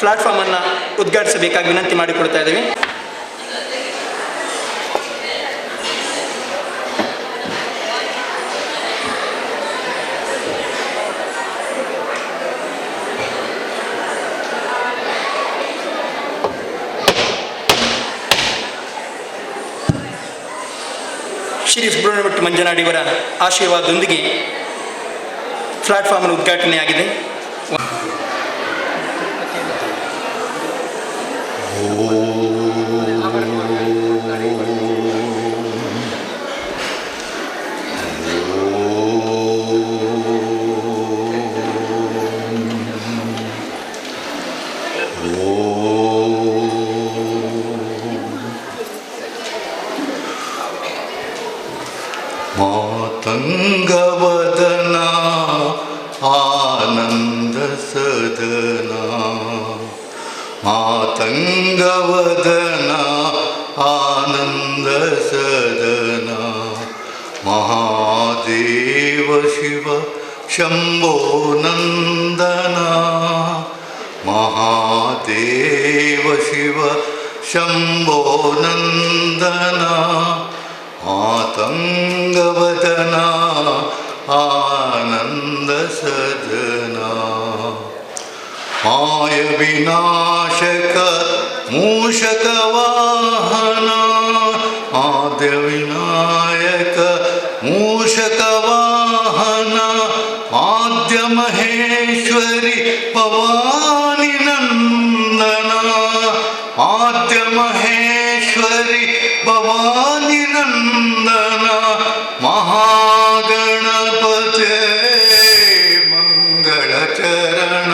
ಪ್ಲಾಟ್ಫಾರ್ಮನ್ನು ಉದ್ಘಾಟಿಸಬೇಕಾಗಿ ವಿನಂತಿ ಮಾಡಿಕೊಡ್ತಾ ಇದ್ದೇವೆ. ಶ್ರೀ ಸುಬ್ರಹ್ಮಣ್ಯ ಭಟ್ ಮಂಜನಾಡಿಯವರ ಆಶೀರ್ವಾದದೊಂದಿಗೆ ಪ್ಲಾಟ್ಫಾರ್ಮ್ ಉದ್ಘಾಟನೆಯಾಗಿದೆ. ಮಾತಂಗವದನ ಆನಂದ ಸದನ, ಮಾತಂಗವದನ ಆನಂದ ಸದನ, ಮಹಾದೇವ ಶಿವ ಶಂಭೋ ನಂದನ, ಮಹಾದೇವ ಶಿವ ಶಂಭೋ ನಂದನ, ಮಾತಂಗವದನ ಆನಂದ ಸದನ, ಮಾಯ ವಿನಾಶಕ ಮೂಷಕ ವಾಹನ, ಆದ್ಯ ವಿನಾಯಕ ಮೂಷಕ ವಾಹನ, ಆದ್ಯ ಮಹೇಶ್ವರಿ ಭವಾನಿ ನಂದನ, ಆದ್ಯ ಮಹೇಶ್ವರಿ ಭವಾನಿ ನಂದನ ಮಹಾಗಣಪತೆ ಮಂಗಳ ಚರಣ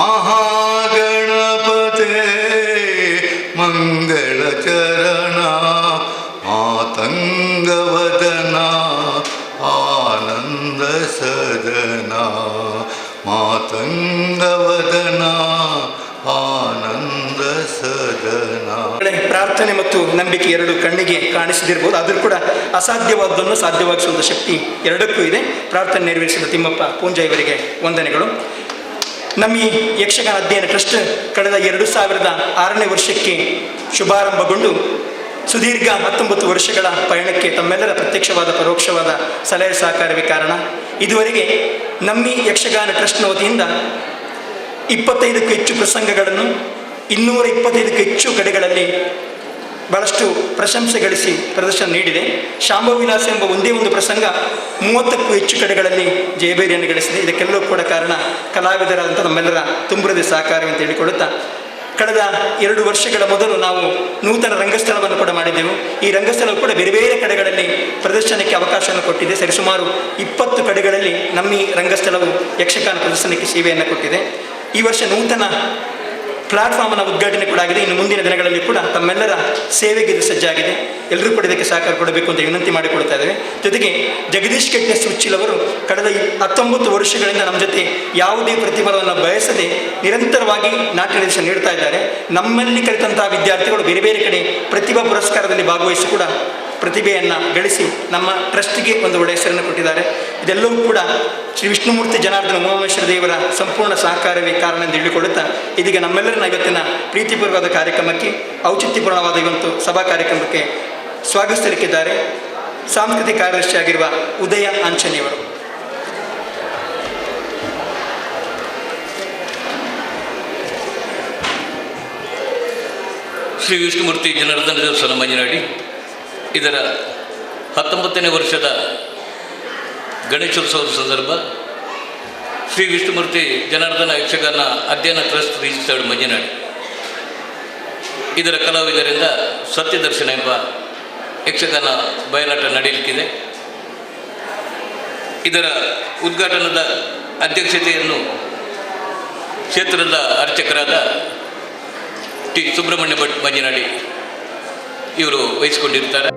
ಮಹಾಗಣಪತೆ ಮಂಗಳ ಚರಣ ಮಾತಂಗವದನ ಆನಂದ ಸದನ ಮಾತಂಗವದನ ಆನಂದ ಸದನ. ಪ್ರಾರ್ಥನೆ ಮತ್ತು ನಂಬಿಕೆ ಎರಡು ಕಣ್ಣಿಗೆ ಕಾಣಿಸದಿರ್ಬೋದು, ಆದರೂ ಕೂಡ ಅಸಾಧ್ಯವಾದನ್ನು ಸಾಧ್ಯವಾಗಿಸುವಂಥ ಶಕ್ತಿ ಎರಡಕ್ಕೂ ಇದೆ. ಪ್ರಾರ್ಥನೆ ನೆರವೇರಿಸಿದ ತಿಮ್ಮಪ್ಪ ಪೂಂಜ ಇವರಿಗೆ ವಂದನೆಗಳು. ನಮ್ಮ ಈ ಯಕ್ಷಗಾನ ಅಧ್ಯಯನ ಟ್ರಸ್ಟ್ ಕಳೆದ 2006ನೇ ವರ್ಷಕ್ಕೆ ಶುಭಾರಂಭಗೊಂಡು ಸುದೀರ್ಘ 19 ವರ್ಷಗಳ ಪಯಣಕ್ಕೆ ತಮ್ಮೆಲ್ಲರ ಪ್ರತ್ಯಕ್ಷವಾದ ಪರೋಕ್ಷವಾದ ಸಲಹೆ ಸಹಕಾರವೇ ಕಾರಣ. ಇದುವರೆಗೆ ನಮ್ಮ ಯಕ್ಷಗಾನ ಟ್ರಸ್ಟ್ನ ವತಿಯಿಂದ 25ಕ್ಕೂ ಹೆಚ್ಚು ಪ್ರಸಂಗಗಳನ್ನು 225ಕ್ಕೂ ಹೆಚ್ಚು ಕಡೆಗಳಲ್ಲಿ ಬಹಳಷ್ಟು ಪ್ರಶಂಸೆ ಗಳಿಸಿ ಪ್ರದರ್ಶನ ನೀಡಿದೆ. ಶಾಂಭವಿಲಾಸ ಎಂಬ ಒಂದೇ ಒಂದು ಪ್ರಸಂಗ 30ಕ್ಕೂ ಹೆಚ್ಚು ಕಡೆಗಳಲ್ಲಿ ಜಯಬೇರಿಯನ್ನು ಗಳಿಸಿದೆ. ಇದಕ್ಕೆಲ್ಲವೂ ಕೂಡ ಕಾರಣ ಕಲಾವಿದರಾದಂಥ ನಮ್ಮೆಲ್ಲರ ತುಂಬುರದ ಸಹಕಾರವೆಂತ ಹೇಳಿಕೊಳ್ಳುತ್ತಾ, ಕಳೆದ 2 ವರ್ಷಗಳ ಮೊದಲು ನಾವು ನೂತನ ರಂಗಸ್ಥಳವನ್ನು ಕೂಡ ಮಾಡಿದ್ದೆವು. ಈ ರಂಗಸ್ಥಳವು ಕೂಡ ಬೇರೆ ಬೇರೆ ಕಡೆಗಳಲ್ಲಿ ಪ್ರದರ್ಶನಕ್ಕೆ ಅವಕಾಶವನ್ನು ಕೊಟ್ಟಿದೆ. ಸರಿಸುಮಾರು 20 ಕಡೆಗಳಲ್ಲಿ ನಮ್ಮ ಈ ರಂಗಸ್ಥಳವು ಯಕ್ಷಗಾನ ಪ್ರದರ್ಶನಕ್ಕೆ ಸೇವೆಯನ್ನು ಕೊಟ್ಟಿದೆ. ಈ ವರ್ಷ ನೂತನ ಪ್ಲಾಟ್ಫಾರ್ಮ್ನ ಉದ್ಘಾಟನೆ ಕೂಡ ಆಗಿದೆ. ಇನ್ನು ಮುಂದಿನ ದಿನಗಳಲ್ಲಿ ಕೂಡ ತಮ್ಮೆಲ್ಲರ ಸೇವೆಗೆ ಇದು ಸಜ್ಜಾಗಿದೆ. ಎಲ್ಲರೂ ಕೂಡ ಇದಕ್ಕೆ ಸಹಕಾರ ಕೊಡಬೇಕು ಅಂತ ವಿನಂತಿ ಮಾಡಿಕೊಳ್ತಾ ಇದ್ದೇವೆ. ಜೊತೆಗೆ ಜಗದೀಶ್ ಕೆಟ್ಟೆ ಸುಚ್ಚಿಲವರು ಕಳೆದ 19 ವರ್ಷಗಳಿಂದ ನಮ್ಮ ಜೊತೆ ಯಾವುದೇ ಪ್ರತಿಫಲವನ್ನು ಬಯಸದೆ ನಿರಂತರವಾಗಿ ನಾಟ್ಯ ನಿರ್ದೇಶನ ನೀಡ್ತಾ ಇದ್ದಾರೆ. ನಮ್ಮಲ್ಲಿ ಕಲಿತಂತಹ ವಿದ್ಯಾರ್ಥಿಗಳು ಬೇರೆ ಬೇರೆ ಕಡೆ ಪ್ರತಿಭಾ ಪುರಸ್ಕಾರದಲ್ಲಿ ಭಾಗವಹಿಸಿ ಕೂಡ ಪ್ರತಿಭೆಯನ್ನು ಗಳಿಸಿ ನಮ್ಮ ಟ್ರಸ್ಟ್ಗೆ ಒಂದು ಒಳ್ಳೆಯ ಹೆಸರನ್ನು ಕೊಟ್ಟಿದ್ದಾರೆ. ಇದೆಲ್ಲವೂ ಕೂಡ ಶ್ರೀ ವಿಷ್ಣುಮೂರ್ತಿ ಜನಾರ್ದನ ಉಮಾಮೇಶ್ವರ ದೇವರ ಸಂಪೂರ್ಣ ಸಹಕಾರವೇ ಕಾರಣ ಎಂದು ಹೇಳಿಕೊಳ್ಳುತ್ತಾ, ಇದೀಗ ನಮ್ಮೆಲ್ಲರನ್ನ ಇವತ್ತಿನ ಪ್ರೀತಿಪೂರ್ವವಾದ ಕಾರ್ಯಕ್ರಮಕ್ಕೆ, ಔಚಿತ್ಯಪೂರ್ಣವಾದ ಇವತ್ತು ಸಭಾ ಕಾರ್ಯಕ್ರಮಕ್ಕೆ ಸ್ವಾಗತಿಸಲಿಕ್ಕಿದ್ದಾರೆ ಸಾಂಸ್ಕೃತಿಕ ಕಾರ್ಯದರ್ಶಿಯಾಗಿರುವ ಉದಯ ಆಂಚನಿಯವರು. ಶ್ರೀ ವಿಷ್ಣುಮೂರ್ತಿ ಜನಾರ್ದನ ದೇವಸ್ಥಾನ ಮಂಜನಾಡಿ ಇದರ 19ನೇ ವರ್ಷದ ಗಣೇಶೋತ್ಸವದ ಸಂದರ್ಭ ಶ್ರೀ ವಿಷ್ಣುಮೂರ್ತಿ ಜನಾರ್ದನ ಯಕ್ಷಗಾನ ಅಧ್ಯಯನ ಟ್ರಸ್ಟ್ ರಿಜಿಸ್ಟರ್ಡ್ ಮಂಜನಾಡಿ ಇದರ ಕಲಾವಿದರಿಂದ ಸತ್ಯದರ್ಶನ ಎಂಬ ಯಕ್ಷಗಾನ ಬಯಲಾಟ ನಡೆಯಲಿಕ್ಕಿದೆ. ಇದರ ಉದ್ಘಾಟನದ ಅಧ್ಯಕ್ಷತೆಯನ್ನು ಕ್ಷೇತ್ರದ ಅರ್ಚಕರಾದ ಟಿ ಸುಬ್ರಹ್ಮಣ್ಯ ಭಟ್ ಮಂಜನಾಡಿ ಇವರು ವಹಿಸಿಕೊಂಡಿರ್ತಾರೆ.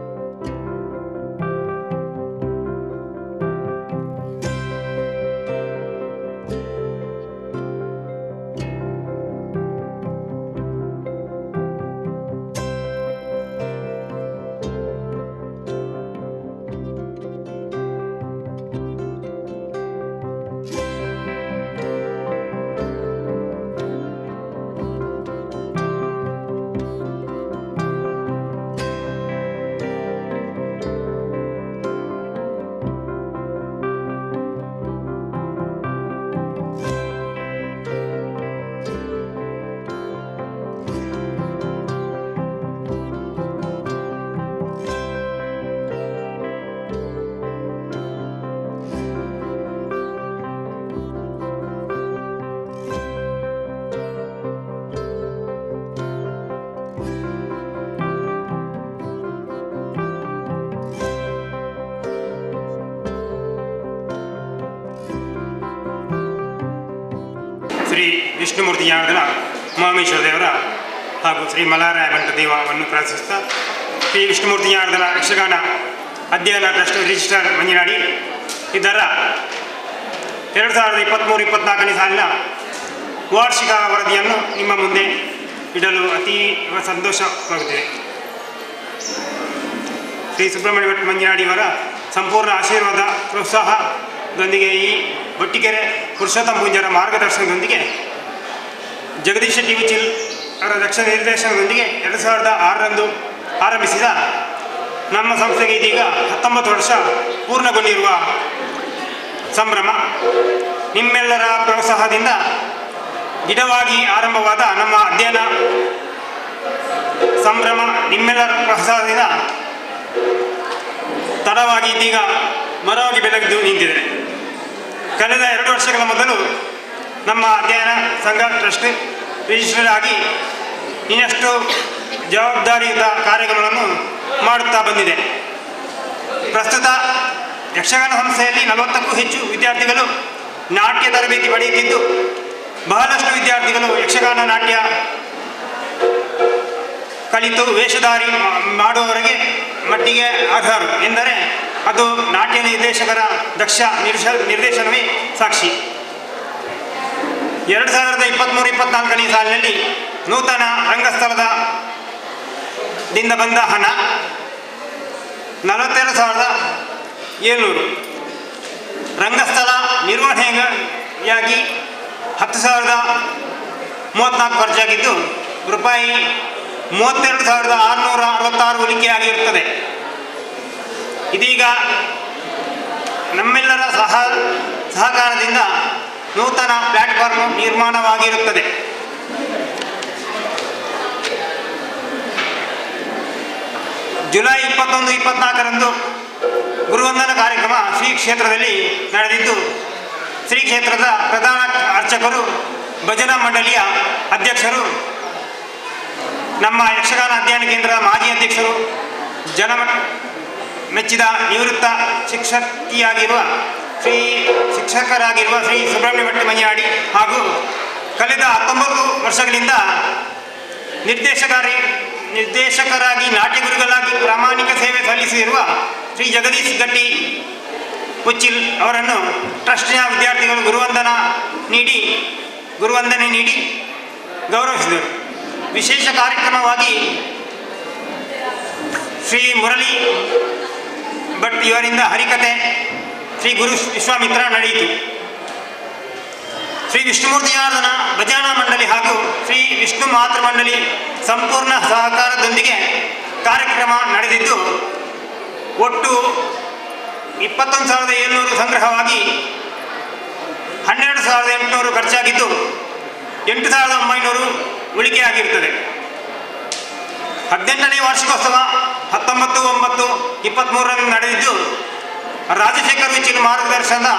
ಶ್ರೀ ವಿಷ್ಣುಮೂರ್ತಿ ಜನಾರ್ದನ ಉಮಾಮೇಶ್ವರ ದೇವರ ಹಾಗೂ ಶ್ರೀ ಮಲಾರಾಯ ಭಟ್ಟ ದೇವವನ್ನು ಪ್ರಾರ್ಥಿಸುತ್ತಾ, ಶ್ರೀ ವಿಷ್ಣುಮೂರ್ತಿ ಜನಾರ್ದನ ಯಕ್ಷಗಾನ ಅಧ್ಯಯನ ಟ್ರಸ್ಟ್ ರಿಜಿಸ್ಟರ್ ಮಂಜನಾಡಿ ಇದರ 2023-24ನೇ ಸಾಲಿನ ವಾರ್ಷಿಕ ವರದಿಯನ್ನು ನಿಮ್ಮ ಮುಂದೆ ಇಡಲು ಅತೀ ಸಂತೋಷವಾಗುತ್ತಿದೆ. ಶ್ರೀ ಸುಬ್ರಹ್ಮಣ್ಯ ಭಟ್ ಮಂಜನಾಡಿಯವರ ಸಂಪೂರ್ಣ ಆಶೀರ್ವಾದ ಪ್ರೋತ್ಸಾಹದೊಂದಿಗೆ ಈ ಹೊಟ್ಟಿಕೆರೆ ಪುರುಷೋತ್ತಮ ಪೂಂಜರ ಮಾರ್ಗದರ್ಶನದೊಂದಿಗೆ ಜಗದೀಶ್ ಟಿ ವಿಚಿಲ್ ಅವರ ದಕ್ಷ ನಿರ್ದೇಶನದೊಂದಿಗೆ 2006ರಂದು ಆರಂಭಿಸಿದ ನಮ್ಮ ಸಂಸ್ಥೆಗೆ ಇದೀಗ 19 ವರ್ಷ ಪೂರ್ಣಗೊಂಡಿರುವ ಸಂಭ್ರಮ. ನಿಮ್ಮೆಲ್ಲರ ಪ್ರೋತ್ಸಾಹದಿಂದ ಗಿಡವಾಗಿ ಆರಂಭವಾದ ನಮ್ಮ ಅಧ್ಯಯನ ಸಂಭ್ರಮ ನಿಮ್ಮೆಲ್ಲರ ಪ್ರೋತ್ಸಾಹದಿಂದ ತಡವಾಗಿ ಇದೀಗ ಮರವಾಗಿ ಬೆಳಗ್ದು ನಿಂತಿದೆ. ಕಳೆದ 2 ವರ್ಷಗಳ ಮೊದಲು ನಮ್ಮ ಅಧ್ಯಯನ ಸಂಘ ಟ್ರಸ್ಟ್ ರಿಜಿಸ್ಟರ್ ಆಗಿ ಇನ್ನಷ್ಟು ಜವಾಬ್ದಾರಿಯುತ ಕಾರ್ಯಗಳನ್ನು ಮಾಡುತ್ತಾ ಬಂದಿದೆ. ಪ್ರಸ್ತುತ ಯಕ್ಷಗಾನ ಸಂಸ್ಥೆಯಲ್ಲಿ 40ಕ್ಕೂ ಹೆಚ್ಚು ವಿದ್ಯಾರ್ಥಿಗಳು ನಾಟ್ಯ ತರಬೇತಿ ಪಡೆಯುತ್ತಿದ್ದು, ಬಹಳಷ್ಟು ವಿದ್ಯಾರ್ಥಿಗಳು ಯಕ್ಷಗಾನ ನಾಟ್ಯ ಕಲಿತು ವೇಷಧಾರಿ ಮಾಡುವವರೆಗೆ ಮಟ್ಟಿಗೆ ಅರ್ಹರು ಎಂದರೆ ಅದು ನಾಟ್ಯ ನಿರ್ದೇಶಕರ ದಕ್ಷ ನಿರ್ದೇಶನವೇ ಸಾಕ್ಷಿ. 2023-24ನೇ ಸಾಲಿನಲ್ಲಿ ನೂತನ ರಂಗಸ್ಥಳದಿಂದ ಬಂದ ಹಣ 42,700, ರಂಗಸ್ಥಳ ನಿರ್ವಹಣೆಯಾಗಿ 10,034 ಖರ್ಚಾಗಿದ್ದು ರೂಪಾಯಿ 32,666 ಉಳಿಕೆಯಾಗಿರುತ್ತದೆ. ಇದೀಗ ನಮ್ಮೆಲ್ಲರ ಸಹಕಾರದಿಂದ ನೂತನ ಪ್ಲಾಟ್ಫಾರ್ಮ್ ನಿರ್ಮಾಣವಾಗಿರುತ್ತದೆ. ಜುಲೈ 21-24ರಂದು ಗುರುವಂದನ ಕಾರ್ಯಕ್ರಮ ಶ್ರೀ ಕ್ಷೇತ್ರದಲ್ಲಿ ನಡೆದಿದ್ದು, ಶ್ರೀ ಕ್ಷೇತ್ರದ ಪ್ರಧಾನ ಅರ್ಚಕರು, ಭಜನಾ ಮಂಡಳಿಯ ಅಧ್ಯಕ್ಷರು, ನಮ್ಮ ಯಕ್ಷಗಾನ ಅಧ್ಯಯನ ಕೇಂದ್ರದ ಮಾಜಿ ಅಧ್ಯಕ್ಷರು, ಮೆಚ್ಚಿದ ನಿವೃತ್ತ ಶಿಕ್ಷಕರಾಗಿರುವ ಶ್ರೀ ಸುಬ್ರಹ್ಮಣ್ಯ ಭಟ್ ಮಂಜಾಡಿ ಹಾಗೂ ಕಳೆದ 19 ವರ್ಷಗಳಿಂದ ನಿರ್ದೇಶಕರಾಗಿ ನಾಟ್ಯಗುರುಗಳಾಗಿ ಪ್ರಾಮಾಣಿಕ ಸೇವೆ ಸಲ್ಲಿಸಿರುವ ಶ್ರೀ ಜಗದೀಶ್ ಗಟ್ಟಿ ಉಚ್ಚಿಲ್ ಅವರನ್ನು ಟ್ರಸ್ಟಿನ ವಿದ್ಯಾರ್ಥಿಗಳು ಗುರುವಂದನೆ ನೀಡಿ ಗೌರವಿಸಿದರು. ವಿಶೇಷ ಕಾರ್ಯಕ್ರಮವಾಗಿ ಶ್ರೀ ಮುರಳಿ ಭಟ್ ಇವರಿಂದ ಹರಿಕತೆ, ಶ್ರೀ ಗುರು ವಿಶ್ವಾಮಿತ್ರ ನಡೆಯಿತು. ಶ್ರೀ ವಿಷ್ಣುಮೂರ್ತಿ ಜನಾರ್ದನ ಭಜನಾ ಮಂಡಳಿ ಹಾಗೂ ಶ್ರೀ ವಿಷ್ಣು ಮಾತೃ ಮಂಡಳಿ ಸಂಪೂರ್ಣ ಸಹಕಾರದೊಂದಿಗೆ ಕಾರ್ಯಕ್ರಮ ನಡೆದಿದ್ದು, ಒಟ್ಟು 21,700 ಸಂಗ್ರಹವಾಗಿ 12,800 ಖರ್ಚಾಗಿದ್ದು 8,900 ಉಳಿಕೆಯಾಗಿರುತ್ತದೆ. 18ನೇ ವಾರ್ಷಿಕೋತ್ಸವ 19/9/23ರಂದು ನಡೆದಿದ್ದು, ರಾಜಶೇಖರ್ ವಿಚಿಲ್ ಮಾರ್ಗದರ್ಶನದ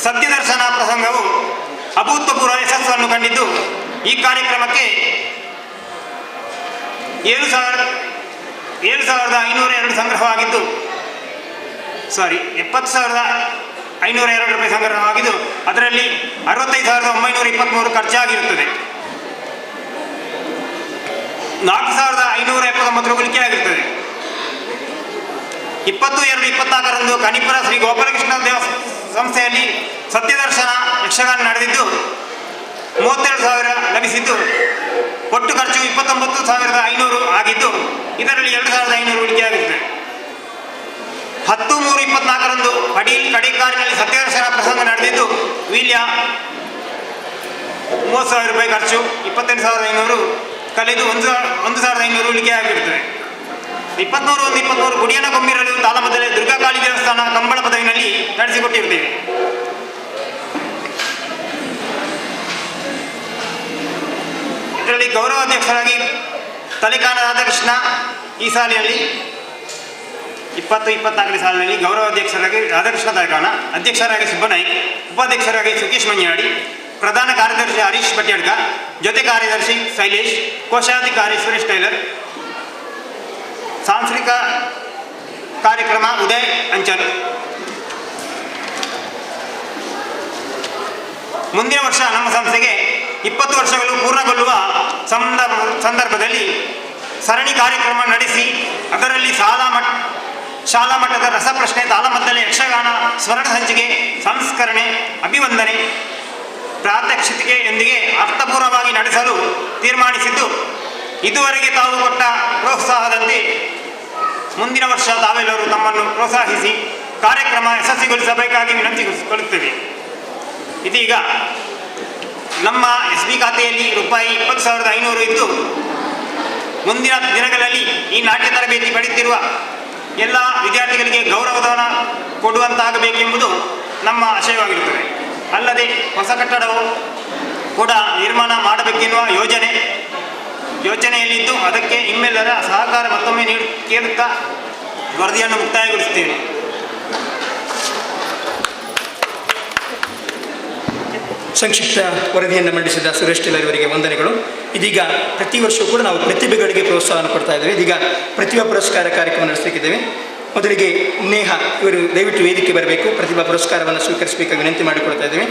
ಸತ್ಯದರ್ಶನ ಪ್ರಸಂಗವು ಅಭೂತಪೂರ್ವ ಯಶಸ್ಸನ್ನು ಕಂಡಿದ್ದು, ಈ ಕಾರ್ಯಕ್ರಮಕ್ಕೆ 7,502 ಸಂಗ್ರಹವಾಗಿದ್ದು 70,502 ರೂಪಾಯಿ ಸಂಗ್ರಹವಾಗಿದ್ದು, ಅದರಲ್ಲಿ 65,923 ಖರ್ಚಾಗಿರುತ್ತದೆ. 4,579 ಉಳಿಕೆಯಾಗಿರುತ್ತದೆ. 22-24ರಂದು ಕನಿಪುರ ಶ್ರೀ ಗೋಪಾಲಕೃಷ್ಣ ದೇವ ಸಂಸ್ಥೆಯಲ್ಲಿ ಸತ್ಯದರ್ಶನ ಯಕ್ಷಗಾನ ನಡೆದಿದ್ದು 32,000 ಲಭಿಸಿದ್ದು, ಒಟ್ಟು ಖರ್ಚು 29,500 ಆಗಿದ್ದು, ಇದರಲ್ಲಿ 2,500 ಉಳಿಕೆಯಾಗಿರುತ್ತದೆ. 10/3/24ರಂದು ಕಡೇಕಾರಿನಲ್ಲಿ ಸತ್ಯದರ್ಶನ ಪ್ರಸಂಗ ನಡೆದಿದ್ದು, ವೀಲ್ಯ 30,000 ರೂಪಾಯಿ ಖರ್ಚು, 28,500 ಕಳೆದು 1,500 ಉಳಿಕೆಯಾಗಿರುತ್ತದೆ. 23/1/23 ಗುಡಿಯನ ಗೊಂಬಿರಲು ತಾಲಮದ್ದಲೆ ದುರ್ಗಾಕಾಳಿ ದೇವಸ್ಥಾನ ಕಂಬಳ ಪದವಿನಲ್ಲಿ ನಡೆಸಿಕೊಟ್ಟಿರುತ್ತೇವೆ. ಇದರಲ್ಲಿ ಗೌರವಾಧ್ಯಕ್ಷರಾಗಿ ತಲೆಕಾನ ರಾಧಾಕೃಷ್ಣ ಈ ಸಾಲಿನಲ್ಲಿ 20-24ನೇ ಸಾಲಿನಲ್ಲಿ ಗೌರವಾಧ್ಯಕ್ಷರಾಗಿ ರಾಧಾಕೃಷ್ಣ ತಲೆಕಾನ, ಅಧ್ಯಕ್ಷರಾಗಿ ಸುಬ್ಬನಾಯ್ಕ್, ಉಪಾಧ್ಯಕ್ಷರಾಗಿ ಸುಕೇಶ್ ಮಂಜಾಡಿ, ಪ್ರಧಾನ ಕಾರ್ಯದರ್ಶಿ ಹರೀಶ್ ಬಟ್ಯಾಡ್ಕ, ಜೊತೆ ಕಾರ್ಯದರ್ಶಿ ಶೈಲೇಶ್, ಕೋಶಾಧಿಕಾರಿ ಸುರೇಶ್ ಟೈಲರ್, ಸಾಂಸ್ಕೃತಿಕ ಕಾರ್ಯಕ್ರಮ ಉದಯ್ ಅಂಚಲ್. ಮುಂದಿನ ವರ್ಷ ನಮ್ಮ ಸಂಸ್ಥೆಗೆ 20 ವರ್ಷಗಳು ಪೂರ್ಣಗೊಳ್ಳುವ ಸಂದರ್ಭದಲ್ಲಿ ಸರಣಿ ಕಾರ್ಯಕ್ರಮ ನಡೆಸಿ ಅದರಲ್ಲಿ ಶಾಲಾ ಮಟ್ಟದ ರಸಪ್ರಶ್ನೆ, ತಾಳಮದ್ದಲೆ, ಯಕ್ಷಗಾನ, ಸ್ವರ್ಣ ಸಂಚಿಕೆ, ಸಂಸ್ಕರಣೆ, ಅಭಿವಂದನೆ, ಪ್ರಾತ್ಯಕ್ಷಿಕೆಯೊಂದಿಗೆ ಅರ್ಥಪೂರ್ಣವಾಗಿ ನಡೆಸಲು ತೀರ್ಮಾನಿಸಿದ್ದು, ಇದುವರೆಗೆ ತಾವು ಕೊಟ್ಟ ಪ್ರೋತ್ಸಾಹದಂತೆ ಮುಂದಿನ ವರ್ಷ ತಾವೆಲ್ಲರೂ ತಮ್ಮನ್ನು ಪ್ರೋತ್ಸಾಹಿಸಿ ಕಾರ್ಯಕ್ರಮ ಯಶಸ್ವಿಗೊಳಿಸಬೇಕಾಗಿ ವಿನಂತಿಸಿಕೊಳ್ಳುತ್ತೇವೆ. ಇದೀಗ ನಮ್ಮ SB ಖಾತೆಯಲ್ಲಿ ರೂಪಾಯಿ 20,500 ಇದ್ದು, ಮುಂದಿನ ದಿನಗಳಲ್ಲಿ ಈ ನಾಟ್ಯ ತರಬೇತಿ ಪಡೆಯುತ್ತಿರುವ ಎಲ್ಲ ವಿದ್ಯಾರ್ಥಿಗಳಿಗೆ ಗೌರವಧನ ಕೊಡುವಂತಾಗಬೇಕೆಂಬುದು ನಮ್ಮ ಆಶಯವಾಗಿರುತ್ತದೆ. ಅಲ್ಲದೆ ಹೊಸ ಕಟ್ಟಡವು ಕೂಡ ನಿರ್ಮಾಣ ಮಾಡಬೇಕೆನ್ನುವ ಯೋಚನೆಯಲ್ಲಿದ್ದು, ಅದಕ್ಕೆ ನಿಮ್ಮೆಲ್ಲರ ಸಹಕಾರ ಮತ್ತೊಮ್ಮೆ ಕೇಳುತ್ತಾ ವರದಿಯನ್ನು ಮುಕ್ತಾಯಗೊಳಿಸುತ್ತೇವೆ. ಸಂಕ್ಷಿಪ್ತ ವರದಿಯನ್ನು ಮಂಡಿಸಿದ ಸುರೇಶ್ ಟೇಲರ್ ಅವರಿಗೆ ವಂದನೆಗಳು. ಇದೀಗ ಪ್ರತಿ ವರ್ಷವೂ ಕೂಡ ನಾವು ಪ್ರತಿಭೆಗಳಿಗೆ ಪ್ರೋತ್ಸಾಹವನ್ನು ಕೊಡ್ತಾ ಇದ್ದೇವೆ. ಇದೀಗ ಪ್ರತಿಭಾ ಪುರಸ್ಕಾರ ಕಾರ್ಯಕ್ರಮ ನಡೆಸಲಿಕ್ಕಿದ್ದೇವೆ. ಮೊದಲಿಗೆ ನೇಹ ಇವರು ದಯವಿಟ್ಟು ವೇದಿಕೆ ಬರಬೇಕು, ಪ್ರತಿಭಾ ಪುರಸ್ಕಾರವನ್ನು ಸ್ವೀಕರಿಸಬೇಕಾಗಿ ವಿನಂತಿ ಮಾಡಿಕೊಳ್ತಾ ಇದ್ದೇವೆ.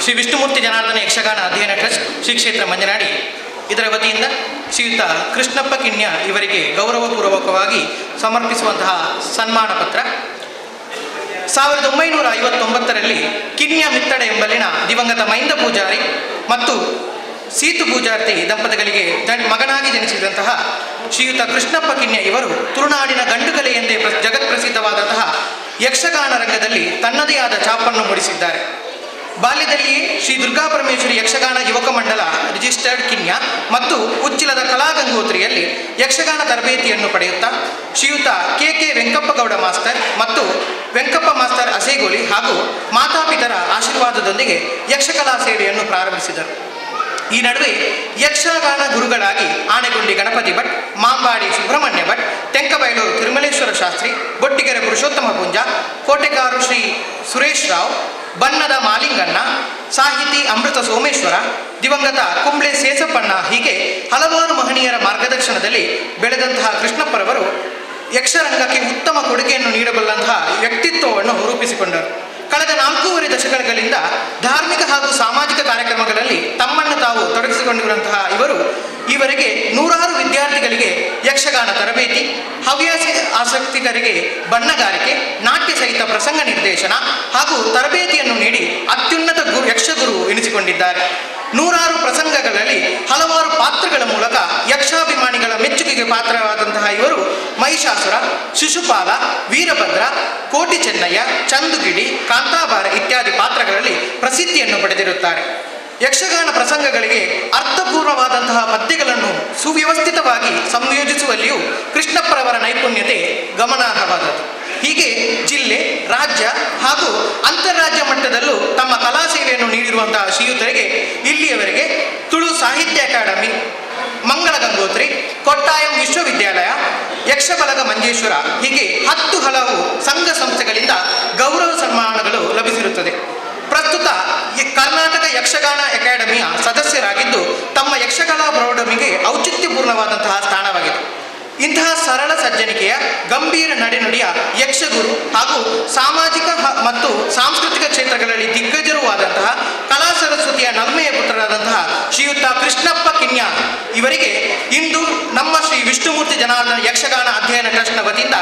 ಶ್ರೀ ವಿಷ್ಣುಮೂರ್ತಿ ಜನಾರ್ದನ ಯಕ್ಷಗಾನ ಅಧ್ಯಯನ ಟ್ರಸ್ಟ್ ಶ್ರೀ ಕ್ಷೇತ್ರ ಮಂಜನಾಡಿ ಇದರ ವತಿಯಿಂದ ಶ್ರೀಯುತ ಕೃಷ್ಣಪ್ಪ ಕಿಣ್ಯ ಇವರಿಗೆ ಗೌರವಪೂರ್ವಕವಾಗಿ ಸಮರ್ಪಿಸುವಂತಹ ಸನ್ಮಾನ ಪತ್ರ. 1959ರಲ್ಲಿ ಕಿಣ್ಯ ಮಿತ್ತಡ ಎಂಬಲ್ಲಿನ ದಿವಂಗತ ಮೈಂದ ಪೂಜಾರಿ ಮತ್ತು ಸೀತು ಪೂಜಾರ್ತಿ ದಂಪತಿಗಳಿಗೆ ಮಗನಾಗಿ ಜನಿಸಿದಂತಹ ಶ್ರೀಯುತ ಕೃಷ್ಣಪ್ಪ ಕಿಣ್ಯ ಇವರು ತುಳುನಾಡಿನ ಗಂಡುಕಲೆ ಎಂದೇ ಜಗತ್ಪ್ರಸಿದ್ಧವಾದಂತಹ ಯಕ್ಷಗಾನ ರಂಗದಲ್ಲಿ ತನ್ನದೇ ಆದ ಛಾಪನ್ನು ಮೂಡಿಸಿದ್ದಾರೆ. ಬಾಲ್ಯದಲ್ಲಿಯೇ ಶ್ರೀ ದುರ್ಗಾಪರಮೇಶ್ವರಿ ಯಕ್ಷಗಾನ ಯುವಕ ಮಂಡಲ ರಿಜಿಸ್ಟರ್ಡ್ ಕಿಣ್ಯ ಮತ್ತು ಉಚ್ಚಿಲದ ಕಲಾಗಂಗೋತ್ರಿಯಲ್ಲಿ ಯಕ್ಷಗಾನ ತರಬೇತಿಯನ್ನು ಪಡೆಯುತ್ತಾ ಶ್ರೀಯುತ ಕೆ ವೆಂಕಪ್ಪಗೌಡ ಮಾಸ್ತರ್ ಮತ್ತು ವೆಂಕಪ್ಪ ಮಾಸ್ತರ್ ಅಸೇಗೋಲಿ ಹಾಗೂ ಮಾತಾಪಿತರ ಆಶೀರ್ವಾದದೊಂದಿಗೆ ಯಕ್ಷಕಲಾ ಸೇವೆಯನ್ನು ಪ್ರಾರಂಭಿಸಿದರು. ಈ ನಡುವೆ ಯಕ್ಷಗಾನ ಗುರುಗಳಾಗಿ ಆನೆಗುಂಡಿ ಗಣಪತಿ ಭಟ್, ಮಾಂಬಾಡಿ ಸುಬ್ರಹ್ಮಣ್ಯ ಭಟ್, ತೆಂಕಬೈಲೂರು ತಿರುಮಲೇಶ್ವರ ಶಾಸ್ತ್ರಿ, ಬೊಟ್ಟಿಗೆರೆ ಪುರುಷೋತ್ತಮ ಪುಂಜ, ಕೋಟೆಗಾರು ಶ್ರೀ ಸುರೇಶ್ ರಾವ್, ಬನ್ನದ ಮಾಲಿಂಗಣ್ಣ, ಸಾಹಿತಿ ಅಮೃತ ಸೋಮೇಶ್ವರ, ದಿವಂಗತ ಕುಂಬ್ಳೆ ಸೇಸಪ್ಪಣ್ಣ ಹೀಗೆ ಹಲವಾರು ಮಹನೀಯರ ಮಾರ್ಗದರ್ಶನದಲ್ಲಿ ಬೆಳೆದಂತಹ ಕೃಷ್ಣಪ್ಪರವರು ಯಕ್ಷರಂಗಕ್ಕೆ ಉತ್ತಮ ಕೊಡುಗೆಯನ್ನು ನೀಡಬಲ್ಲಂತಹ ವ್ಯಕ್ತಿತ್ವವನ್ನು ರೂಪಿಸಿಕೊಂಡರು. ಕಳೆದ 4.5 ದಶಕಗಳಿಂದ ಧಾರ್ಮಿಕ ಹಾಗೂ ಸಾಮಾಜಿಕ ಕಾರ್ಯಕ್ರಮಗಳಲ್ಲಿ ತಮ್ಮನ್ನು ತಾವು ತೊಡಗಿಸಿಕೊಂಡಿರುವಂತಹ ಇವರು ಈವರೆಗೆ 100 ವಿದ್ಯಾರ್ಥಿಗಳಿಗೆ ಯಕ್ಷಗಾನ ತರಬೇತಿ, ಹವ್ಯಾಸ ಆಸಕ್ತಿಗರಿಗೆ ಬಣ್ಣಗಾರಿಕೆ, ನಾಟ್ಯ ಸಹಿತ ಪ್ರಸಂಗ ನಿರ್ದೇಶನ ಹಾಗೂ ತರಬೇತಿಯನ್ನು ನೀಡಿ ಅತ್ಯುನ್ನತ ಯಕ್ಷಗುರು ಎನಿಸಿಕೊಂಡಿದ್ದಾರೆ. 100 ಪ್ರಸಂಗಗಳಲ್ಲಿ ಹಲವಾರು ಪಾತ್ರಗಳ ಮೂಲಕ ಯಕ್ಷಾಭಿಮಾನಿಗಳ ಮೆಚ್ಚುಗೆಗೆ ಪಾತ್ರವಾದಂತಹ ಇವರು ಮಹಿಷಾಸುರ, ಶಿಶುಪಾಲ, ವೀರಭದ್ರ, ಕೋಟಿ ಚೆನ್ನಯ್ಯ, ಚಂದುಗಿಡಿ, ಕಾಂತಾಬಾರ ಇತ್ಯಾದಿ ಪಾತ್ರಗಳಲ್ಲಿ ಪ್ರಸಿದ್ಧಿಯನ್ನು ಪಡೆದಿರುತ್ತಾರೆ. ಯಕ್ಷಗಾನ ಪ್ರಸಂಗಗಳಿಗೆ ಅರ್ಥಪೂರ್ಣವಾದಂತಹ ಪದ್ಯಗಳನ್ನು ಸುವ್ಯವಸ್ಥಿತವಾಗಿ ಸಂಯೋಜಿಸುವಲ್ಲಿಯೂ ಕೃಷ್ಣಪ್ಪರವರ ನೈಪುಣ್ಯತೆ ಗಮನಾರ್ಹವಾದದ್ದು. ಹೀಗೆ ಜಿಲ್ಲೆ, ರಾಜ್ಯ ಹಾಗೂ ಅಂತಾರಾಜ್ಯ ಮಟ್ಟದಲ್ಲೂ ತಮ್ಮ ಕಲಾ ಸೇವೆಯನ್ನು ನೀಡಿರುವಂತಹ ಶ್ರೀಯುತರಿಗೆ ಇಲ್ಲಿಯವರೆಗೆ ತುಳು ಸಾಹಿತ್ಯ ಅಕಾಡೆಮಿ, ಮಂಗಳ ಗಂಗೋತ್ರಿ, ಕೊಟ್ಟಾಯಂ ವಿಶ್ವವಿದ್ಯಾಲಯ, ಯಕ್ಷಬಲಗ ಮಂಜೇಶ್ವರ ಹೀಗೆ 10 ಹಲವು ಸಂಘ ಸಂಸ್ಥೆಗಳಿಂದ ಗೌರವ ಸನ್ಮಾನಗಳು ಲಭಿಸಿರುತ್ತದೆ. ಪ್ರಸ್ತುತ ಕರ್ನಾಟಕ ಯಕ್ಷಗಾನ ಅಕಾಡೆಮಿಯ ಸದಸ್ಯರಾಗಿದ್ದು ತಮ್ಮ ಯಕ್ಷಕಲಾ ಪ್ರೌಢಮಿಗೆ ಔಚಿತ್ಯಪೂರ್ಣವಾದಂತಹ ಸ್ಥಾನವಾಗಿದೆ. ಇಂತಹ ಸರಳ ಸಜ್ಜನಿಕೆಯ ಗಂಭೀರ ನಡೆನುಡಿಯ ಯಕ್ಷಗುರು ಹಾಗೂ ಸಾಮಾಜಿಕ ಮತ್ತು ಸಾಂಸ್ಕೃತಿಕ ಕ್ಷೇತ್ರಗಳಲ್ಲಿ ದಿಗ್ಗಜರೂ ಆದಂತಹ ಕಲಾ ಸರಸ್ವತಿಯ ನಲ್ಮೆಯ ಪುತ್ರರಾದಂತಹ ಶ್ರೀಯುತ ಕೃಷ್ಣಪ್ಪ ಕಿನ್ಯ ಇವರಿಗೆ ಇಂದು ನಮ್ಮ ಶ್ರೀ ವಿಷ್ಣುಮೂರ್ತಿ ಜನಾರ್ದನ ಯಕ್ಷಗಾನ ಅಧ್ಯಯನ ಟ್ರಸ್ಟ್ನ ವತಿಯಿಂದ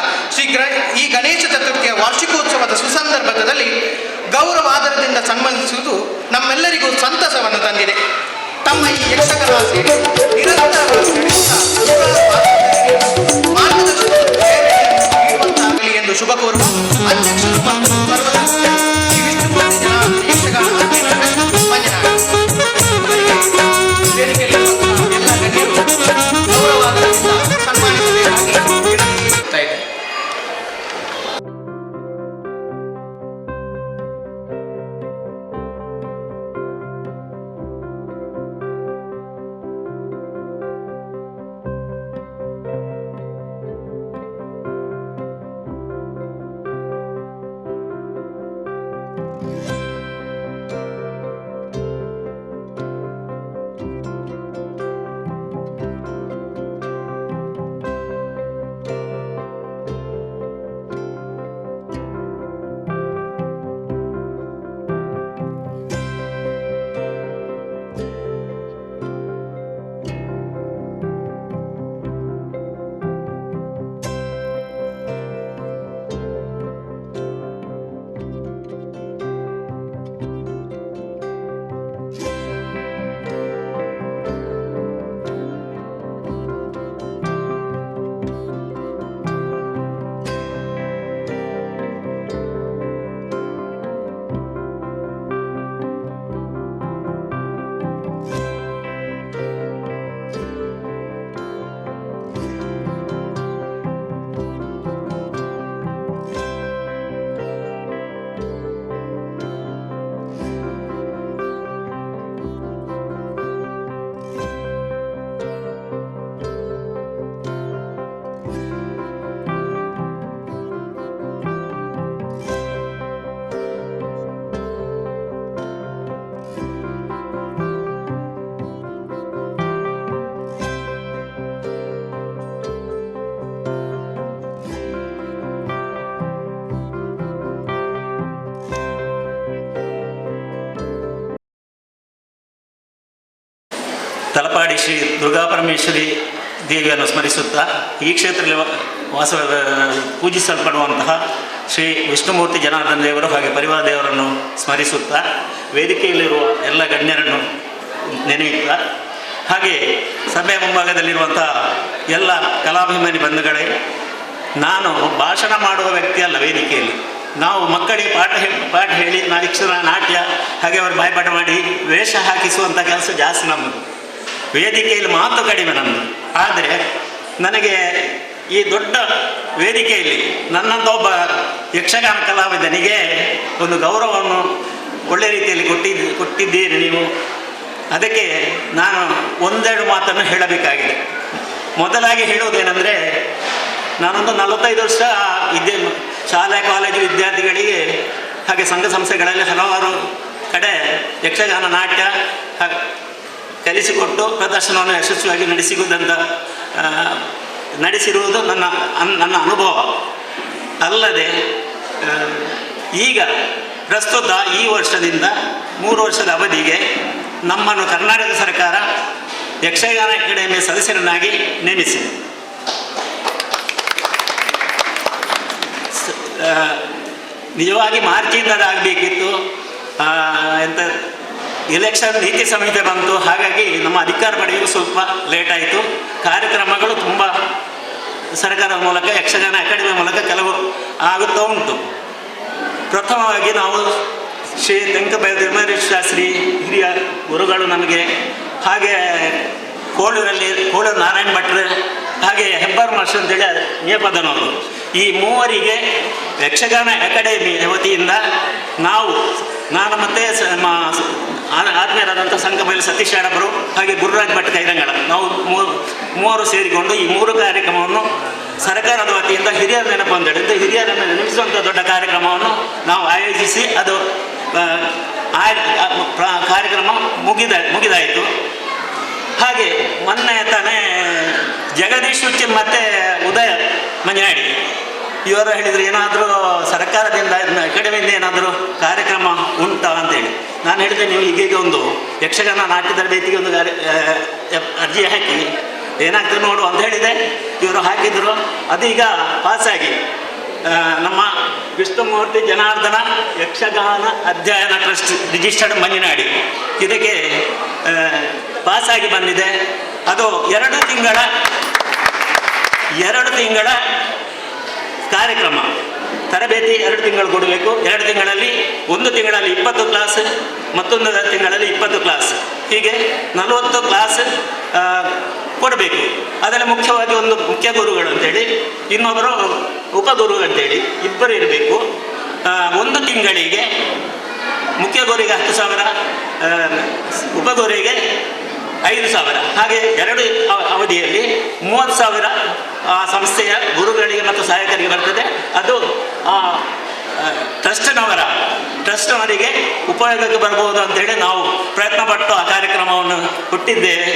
ಈ ಗಣೇಶ ಚತುರ್ಥಿಯ ವಾರ್ಷಿಕೋತ್ಸವದ ಸುಸಂದರ್ಭದಲ್ಲಿ ಗೌರವಾದರದಿಂದ ಸನ್ಮಾನಿಸುವುದು ನಮ್ಮೆಲ್ಲರಿಗೂ ಸಂತಸವನ್ನು ತಂದಿದೆ. ತಮ್ಮ ಈ ಯಕ್ಷಗಾನ ಸೇವೆ ನಿರಂತರವಾಗಿ ನಡೆಯುತ್ತಾ ಮಾರ್ಗದರ್ಶನ ನೀಡುವಂತಾಗಲಿ ಎಂದು ಶುಭ ಕೋರುವ ಅಧ್ಯಕ್ಷರು ಮತ್ತು ಸರ್ವಸದಸ್ಯರು ಶ್ರೀ ವಿಷ್ಣುಮೂರ್ತಿ ಜನಾರ್ದನ ಯಕ್ಷಗಾನ ಅಧ್ಯಯನ ಟ್ರಸ್ಟ್ ಮಂಜನಾಡು. ವೇದಿಕೆಯಲ್ಲಿರುವಂತಹ ಎಲ್ಲ ಗಣ್ಯರು ಗೌರವಾದರದಿಂದ ಸನ್ಮಾನಿಸಬೇಕಾಗಿ ವಿನಂತಿಸುತ್ತಾ ಇದೆ. ತಲಪಾಡಿ ಶ್ರೀ ದುರ್ಗಾಪರಮೇಶ್ವರಿ ದೇವಿಯನ್ನು ಸ್ಮರಿಸುತ್ತಾ ಈ ಕ್ಷೇತ್ರದಲ್ಲಿ ಪೂಜಿಸಲ್ಪಡುವಂತಹ ಶ್ರೀ ವಿಷ್ಣುಮೂರ್ತಿ ಜನಾರ್ದನ ದೇವರು ಹಾಗೆ ಪರಿವಾರ ದೇವರನ್ನು ಸ್ಮರಿಸುತ್ತಾ ವೇದಿಕೆಯಲ್ಲಿರುವ ಎಲ್ಲ ಗಣ್ಯರನ್ನು ನೆನೆಯುತ್ತಾ ಹಾಗೆ ಸಭೆಯ ಮುಂಭಾಗದಲ್ಲಿರುವಂತಹ ಎಲ್ಲ ಕಲಾಭಿಮಾನಿ ಬಂಧುಗಳೇ, ನಾನು ಭಾಷಣ ಮಾಡುವ ವ್ಯಕ್ತಿ ಅಲ್ಲ. ವೇದಿಕೆಯಲ್ಲಿ ನಾವು ಮಕ್ಕಳಿಗೆ ಪಾಠ ಹೇಳಿ ಅಕ್ಷರ ನಾಟ್ಯ ಹಾಗೆ ಅವರು ಬಾಯ್ಪಾಠ ಮಾಡಿ ವೇಷ ಹಾಕಿಸುವಂಥ ಕೆಲಸ ಜಾಸ್ತಿ ನಮ್ಮದು. ವೇದಿಕೆಯಲ್ಲಿ ಮಾತು ಕಡಿಮೆ ನಮ್ಮದು. ಆದರೆ ನನಗೆ ಈ ದೊಡ್ಡ ವೇದಿಕೆಯಲ್ಲಿ ನನ್ನಂಥ ಒಬ್ಬ ಯಕ್ಷಗಾನ ಕಲಾವಿದನಿಗೆ ಒಂದು ಗೌರವವನ್ನು ಒಳ್ಳೆ ರೀತಿಯಲ್ಲಿ ಕೊಟ್ಟಿದ್ದೀರಿ ನೀವು. ಅದಕ್ಕೆ ನಾನು ಒಂದೆರಡು ಮಾತನ್ನು ಹೇಳಬೇಕಾಗಿದೆ. ಮೊದಲಾಗಿ ಹೇಳುವುದೇನೆಂದರೆ, ನಾನೊಂದು 45 ವರ್ಷ ಶಾಲೆ ಕಾಲೇಜು ವಿದ್ಯಾರ್ಥಿಗಳಿಗೆ ಹಾಗೆ ಸಂಘ ಸಂಸ್ಥೆಗಳಲ್ಲಿ ಹಲವಾರು ಕಡೆ ಯಕ್ಷಗಾನ ನಾಟ್ಯ ಕಲಿಸಿಕೊಟ್ಟು ಪ್ರದರ್ಶನವನ್ನು ಯಶಸ್ವಿಯಾಗಿ ನಡೆಸಿದಂಥ ನಡೆಸಿರುವುದು ನನ್ನ ಅನುಭವ. ಅಲ್ಲದೆ ಈಗ ಪ್ರಸ್ತುತ ಈ ವರ್ಷದಿಂದ 3 ವರ್ಷದ ಅವಧಿಗೆ ನಮ್ಮನ್ನು ಕರ್ನಾಟಕ ಸರ್ಕಾರ ಯಕ್ಷಗಾನ ಅಕಾಡೆಮಿಯ ಸದಸ್ಯರನ್ನಾಗಿ ನೇಮಿಸಿದೆ. ನಿಜವಾಗಿ ಮಾರ್ಚಿಂದ ಆಗಬೇಕಿತ್ತು, ಎಂತ ಎಲೆಕ್ಷನ್ ನೀತಿ ಸಂಹಿತೆ ಬಂತು, ಹಾಗಾಗಿ ನಮ್ಮ ಅಧಿಕಾರ ಪಡೆಯಲು ಸ್ವಲ್ಪ ಲೇಟ್ ಆಯಿತು. ಕಾರ್ಯಕ್ರಮಗಳು ತುಂಬ ಸರ್ಕಾರದ ಮೂಲಕ ಯಕ್ಷಗಾನ ಅಕಾಡೆಮಿ ಮೂಲಕ ಕೆಲವು ಆಗುತ್ತಾ ಉಂಟು. ಪ್ರಥಮವಾಗಿ ನಾವು ಶ್ರೀ ತೆಂಕಬೈಲು ಶಾಸ್ತ್ರಿ ಹಿರಿಯ ಗುರುಗಳು ನಮಗೆ, ಹಾಗೆ ಕೋಳೂರು ನಾರಾಯಣ ಭಟ್ರು, ಹಾಗೆ ಹೆಬ್ಬಾರ್ ಮಾಸ್ಟರ್ ಅಂತೇಳಿ ನೇಪದನವರು, ಈ ಮೂವರಿಗೆ ಯಕ್ಷಗಾನ ಅಕಾಡೆಮಿ ವತಿಯಿಂದ ನಾನು ಮತ್ತು ಆತ್ಮೀಯರಾದಂಥ ಸಂಕಬೈಲು ಸತೀಶ್ ಯಾಡಬ್ಬರು ಹಾಗೆ ಗುರುರಾಜ್ ಭಟ್ ಕೈರಂಗಳ, ನಾವು ಮೂವರು ಸೇರಿಕೊಂಡು ಈ 3 ಕಾರ್ಯಕ್ರಮವನ್ನು ಸರ್ಕಾರದ ವತಿಯಿಂದ ಹಿರಿಯರ ನೆನಪು ಅಂತೇಳಿ ಹಿರಿಯರನ್ನು ನೆನಪಿಸುವಂಥ ದೊಡ್ಡ ಕಾರ್ಯಕ್ರಮವನ್ನು ನಾವು ಆಯೋಜಿಸಿ ಅದು ಕಾರ್ಯಕ್ರಮ ಮುಗಿದಾಯಿತು. ಹಾಗೆ ಮೊನ್ನೆ ತಾನೇ ಜಗದೀಶ್ ಹುಚ್ಚನ್ ಮತ್ತು ಉದಯ ಮಂಜನಾಡಿ ಇವರು ಹೇಳಿದರು, ಏನಾದರೂ ಸರ್ಕಾರದಿಂದ ಅಕಾಡೆಮಿಯಿಂದ ಏನಾದರೂ ಕಾರ್ಯಕ್ರಮ ಉಂಟಾ ಅಂತೇಳಿ. ನಾನು ಹೇಳಿದೆ, ನೀವು ಈಗೀಗ ಒಂದು ಯಕ್ಷಗಾನ ನಾಟ್ಯ ತರಬೇತಿಗೆ ಒಂದು ಅರ್ಜಿ ಹಾಕಿ ಏನಾಗ್ತದೆ ನೋಡು ಅಂತ ಹೇಳಿದೆ. ಇವರು ಹಾಕಿದರು, ಅದೀಗ ಪಾಸಾಗಿ ನಮ್ಮ ವಿಷ್ಣುಮೂರ್ತಿ ಜನಾರ್ದನ ಯಕ್ಷಗಾನ ಅಧ್ಯಯನ ಟ್ರಸ್ಟ್ ರಿಜಿಸ್ಟರ್ಡ್ ಮಂಜನಾಡಿ ಇದಕ್ಕೆ ಪಾಸಾಗಿ ಬಂದಿದೆ. ಅದು 2 ತಿಂಗಳ ಕಾರ್ಯಕ್ರಮ ತರಬೇತಿ 2 ತಿಂಗಳು ಕೊಡಬೇಕು. 2 ತಿಂಗಳಲ್ಲಿ 1 ತಿಂಗಳಲ್ಲಿ 20 ಕ್ಲಾಸ್, ಮತ್ತೊಂದು ತಿಂಗಳಲ್ಲಿ 20 ಕ್ಲಾಸ್, ಹೀಗೆ 40 ಕ್ಲಾಸ್ ಕೊಡಬೇಕು. ಅದರಲ್ಲಿ ಮುಖ್ಯವಾಗಿ ಒಂದು ಮುಖ್ಯ ಗುರುಗಳು ಅಂತೇಳಿ, ಇನ್ನೊಬ್ಬರು ಉಪಗುರು ಅಂತೇಳಿ ಇಬ್ಬರು ಇರಬೇಕು. 1 ತಿಂಗಳಿಗೆ ಮುಖ್ಯ ಗುರಿಗೆ 10,000, ಉಪಗುರಿಗೆ 5,000, ಹಾಗೆ 2 ಅವಧಿಯಲ್ಲಿ 30,000 ಆ ಸಂಸ್ಥೆಯ ಗುರುಗಳಿಗೆ ಮತ್ತು ಸಹಾಯಕರಿಗೆ ಬರ್ತದೆ. ಅದು ಟ್ರಸ್ಟ್ನವರಿಗೆ ಉಪಯೋಗಕ್ಕೆ ಬರ್ಬೋದು ಅಂತೇಳಿ ನಾವು ಪ್ರಯತ್ನಪಟ್ಟು ಆ ಕಾರ್ಯಕ್ರಮವನ್ನು ಕೊಟ್ಟಿದ್ದೇವೆ.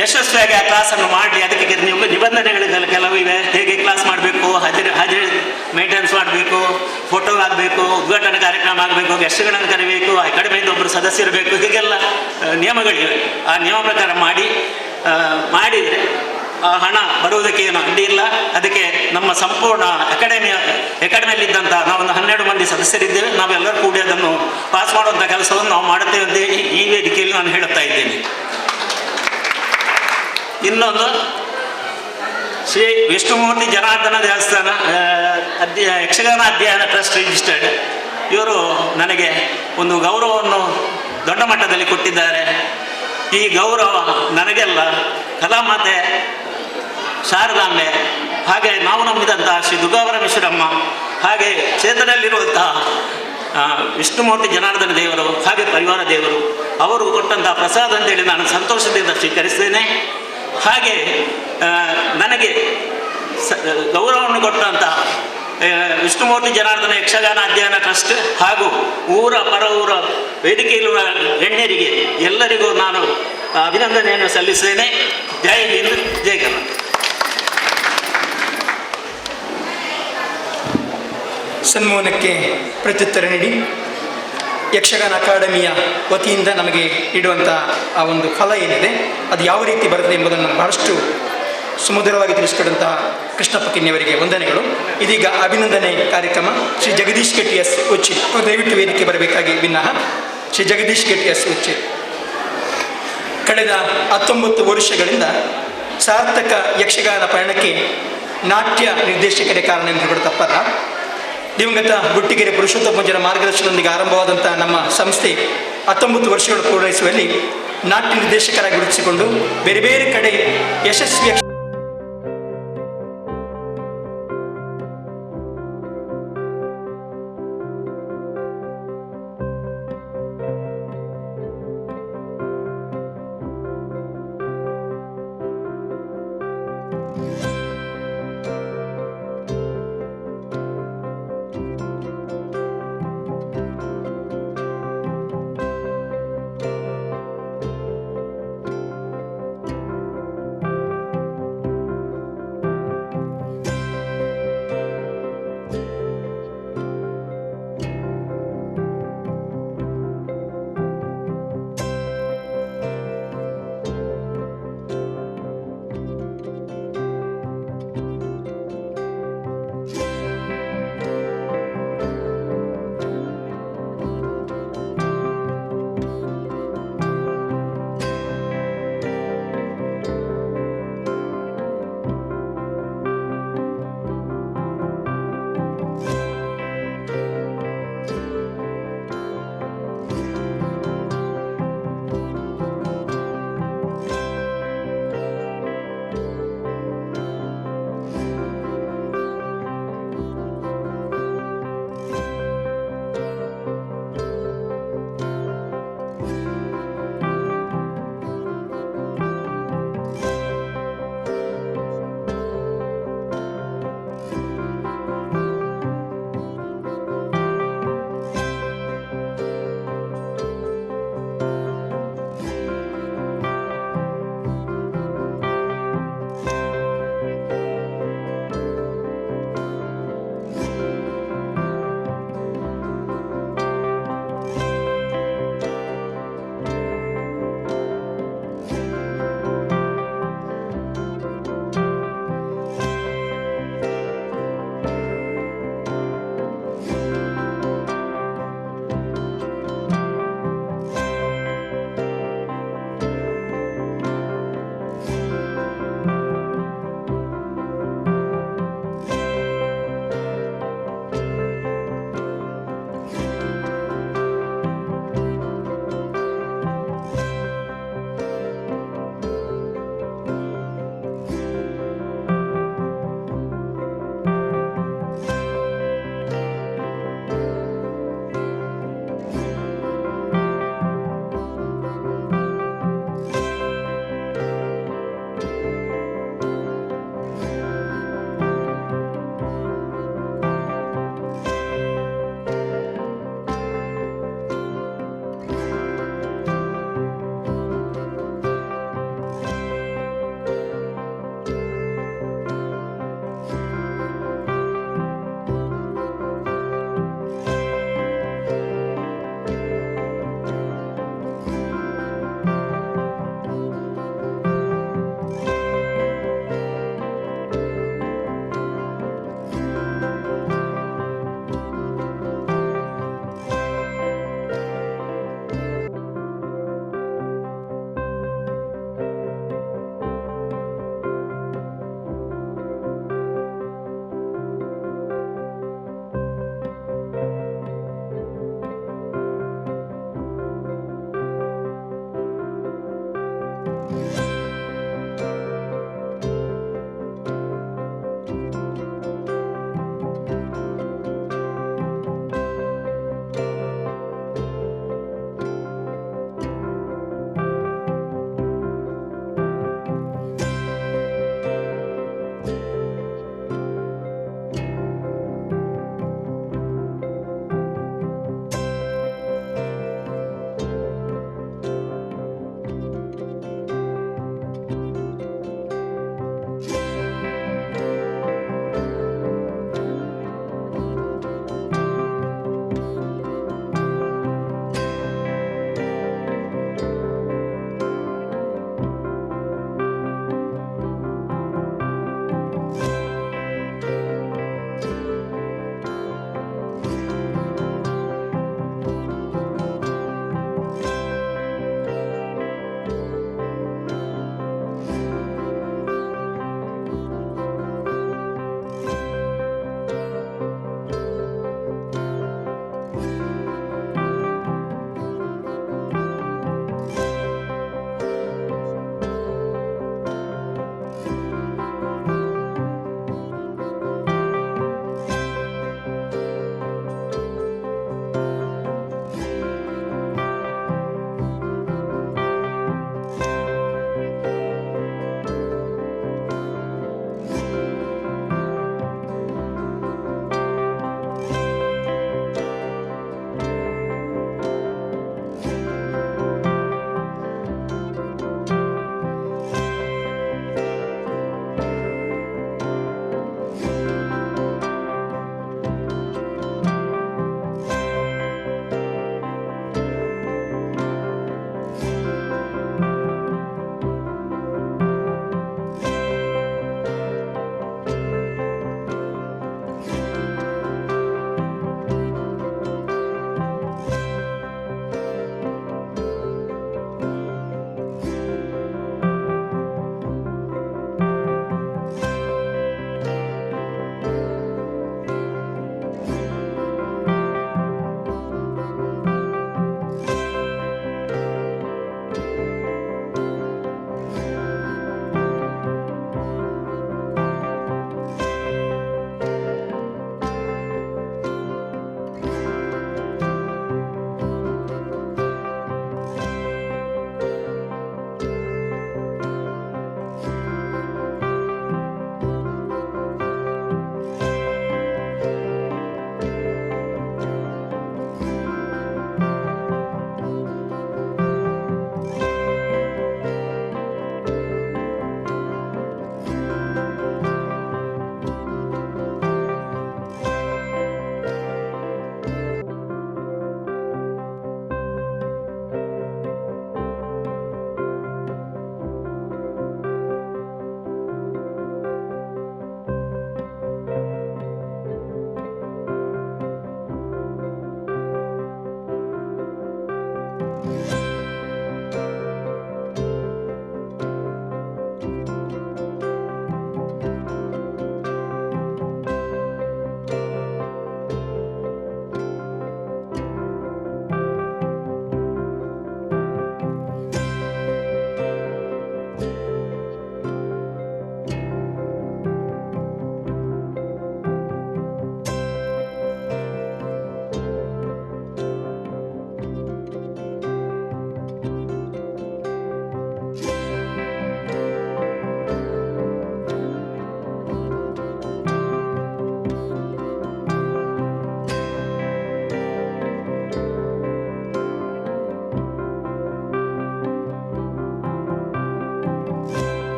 ಯಶಸ್ವಿಯಾಗಿ ಆ ಕ್ಲಾಸನ್ನು ಮಾಡಿ ಅದಕ್ಕೆ ನಿಬಂಧನೆಗಳು ಕೆಲವು ಇವೆ. ಹೇಗೆ ಕ್ಲಾಸ್ ಮಾಡಬೇಕು, ಹಾಜರಿ ಮೇಂಟೆನೆನ್ಸ್ ಮಾಡಬೇಕು, ಫೋಟೋ ಆಗಬೇಕು, ಉದ್ಘಾಟನಾ ಕಾರ್ಯಕ್ರಮ ಆಗಬೇಕು, ಗೆಸ್ಟ್ಗಳನ್ನು ಕರಿಬೇಕು, ಅಕಾಡೆಮಿಯಿಂದ ಒಬ್ಬರು ಸದಸ್ಯರಿರಬೇಕು, ಹೀಗೆಲ್ಲ ನಿಯಮಗಳಿವೆ. ಆ ನಿಯಮ ಪ್ರಕಾರ ಮಾಡಿದರೆ ಆ ಹಣ ಬರುವುದಕ್ಕೆ ಏನು ಅಡ್ಡಿ ಇಲ್ಲ. ಅದಕ್ಕೆ ನಮ್ಮ ಸಂಪೂರ್ಣ ಅಕಾಡೆಮಿಯಲ್ಲಿದ್ದಂಥ ನಾವೊಂದು 12 ಮಂದಿ ಸದಸ್ಯರಿದ್ದೇವೆ. ನಾವೆಲ್ಲರೂ ಕೂಡಿ ಅದನ್ನು ಪಾಸ್ ಮಾಡುವಂಥ ಕೆಲಸವನ್ನು ನಾವು ಮಾಡುತ್ತೇವೆ ಅಂತ ಹೇಳಿ ಈ ವೇದಿಕೆಯಲ್ಲಿ ನಾನು ಹೇಳುತ್ತಾ ಇದ್ದೇನೆ. ಇನ್ನೊಂದು, ಶ್ರೀ ವಿಷ್ಣುಮೂರ್ತಿ ಜನಾರ್ದನ ದೇವಸ್ಥಾನ ಯಕ್ಷಗಾನ ಅಧ್ಯಯನ ಟ್ರಸ್ಟ್ ರಿಜಿಸ್ಟರ್ಡ್ ಇವರು ನನಗೆ ಒಂದು ಗೌರವವನ್ನು ದೊಡ್ಡ ಮಟ್ಟದಲ್ಲಿ ಕೊಟ್ಟಿದ್ದಾರೆ. ಈ ಗೌರವ ನನಗೆಲ್ಲ ಕಲಾಮಾತೆ ಶಾರದಾಂಬೆ, ಹಾಗೆ ನಾವು ನಂಬಿದಂತಹ ಶ್ರೀ ದುರ್ಗಾವರ ಮಿಶ್ರಮ್ಮ, ಹಾಗೆ ಕ್ಷೇತ್ರದಲ್ಲಿರುವಂತಹ ವಿಷ್ಣುಮೂರ್ತಿ ಜನಾರ್ದನ ದೇವರು, ಹಾಗೆ ಪರಿವಾರ ದೇವರು ಅವರು ಕೊಟ್ಟಂತಹ ಪ್ರಸಾದ ಅಂತೇಳಿ ನಾನು ಸಂತೋಷದಿಂದ ಸ್ವೀಕರಿಸ್ತೇನೆ. ಹಾಗೆ ನನಗೆ ಗೌರವವನ್ನು ಕೊಟ್ಟಂತಹ ವಿಷ್ಣುಮೂರ್ತಿ ಜನಾರ್ದನ ಯಕ್ಷಗಾನ ಅಧ್ಯಯನ ಟ್ರಸ್ಟ್ ಹಾಗೂ ಪರ ಊರ ವೇದಿಕೆಯಿರುವ ಗಣ್ಯರಿಗೆ ಎಲ್ಲರಿಗೂ ನಾನು ಅಭಿನಂದನೆಯನ್ನು ಸಲ್ಲಿಸ್ತೇನೆ. ಜೈ ಹಿಂದ್, ಜೈ ಕರ್ನಾಟಕ. ಸನ್ಮಾನಕ್ಕೆ ಪ್ರತ್ಯುತ್ತರ ನೀಡಿ ಯಕ್ಷಗಾನ ಅಕಾಡೆಮಿಯ ವತಿಯಿಂದ ನಮಗೆ ನೀಡುವಂಥ ಆ ಒಂದು ಫಲ ಏನಿದೆ ಅದು ಯಾವ ರೀತಿ ಬರುತ್ತೆ ಎಂಬುದನ್ನು ಬಹಳಷ್ಟು ಸುಮಧುರವಾಗಿ ತಿಳಿಸಿಕೊಡುವಂತಹ ಕೃಷ್ಣಪ್ಪ ಕಿನ್ನಿಯವರಿಗೆ ವಂದನೆಗಳು. ಇದೀಗ ಅಭಿನಂದನೆ ಕಾರ್ಯಕ್ರಮ ಶ್ರೀ ಜಗದೀಶ್ ಕೆಟಿ ಎಸ್ ಉಚ್ಚಿ, ದಯವಿಟ್ಟು ವೇದಿಕೆ ಬರಬೇಕಾಗಿ ವಿನಃ. ಶ್ರೀ ಜಗದೀಶ್ ಕೆಟಿ ಎಸ್ ಉಚ್ಚಿ ಕಳೆದ 19 ವರ್ಷಗಳಿಂದ ಸಾರ್ಥಕ ಯಕ್ಷಗಾನ ಪಯಣಕ್ಕೆ ನಾಟ್ಯ ನಿರ್ದೇಶಕರೇ ಕಾರಣ ಎಂದು ಕೂಡ ತಪ್ಪಲ್ಲ. ದಿವಂಗತ ಗುಟ್ಟಿಗೆರೆ ಪುರುಷೋತ್ತಮ ಪೂಜ್ಯರ ಮಾರ್ಗದರ್ಶನದೊಂದಿಗೆ ಆರಂಭವಾದಂಥ ನಮ್ಮ ಸಂಸ್ಥೆ 19 ವರ್ಷಗಳು ಪೂರೈಸುವಲ್ಲಿ ನಾಟ್ಯ ನಿರ್ದೇಶಕರಾಗಿ ಗುರುತಿಸಿಕೊಂಡು ಬೇರೆ ಬೇರೆ ಕಡೆ ಯಶಸ್ವಿ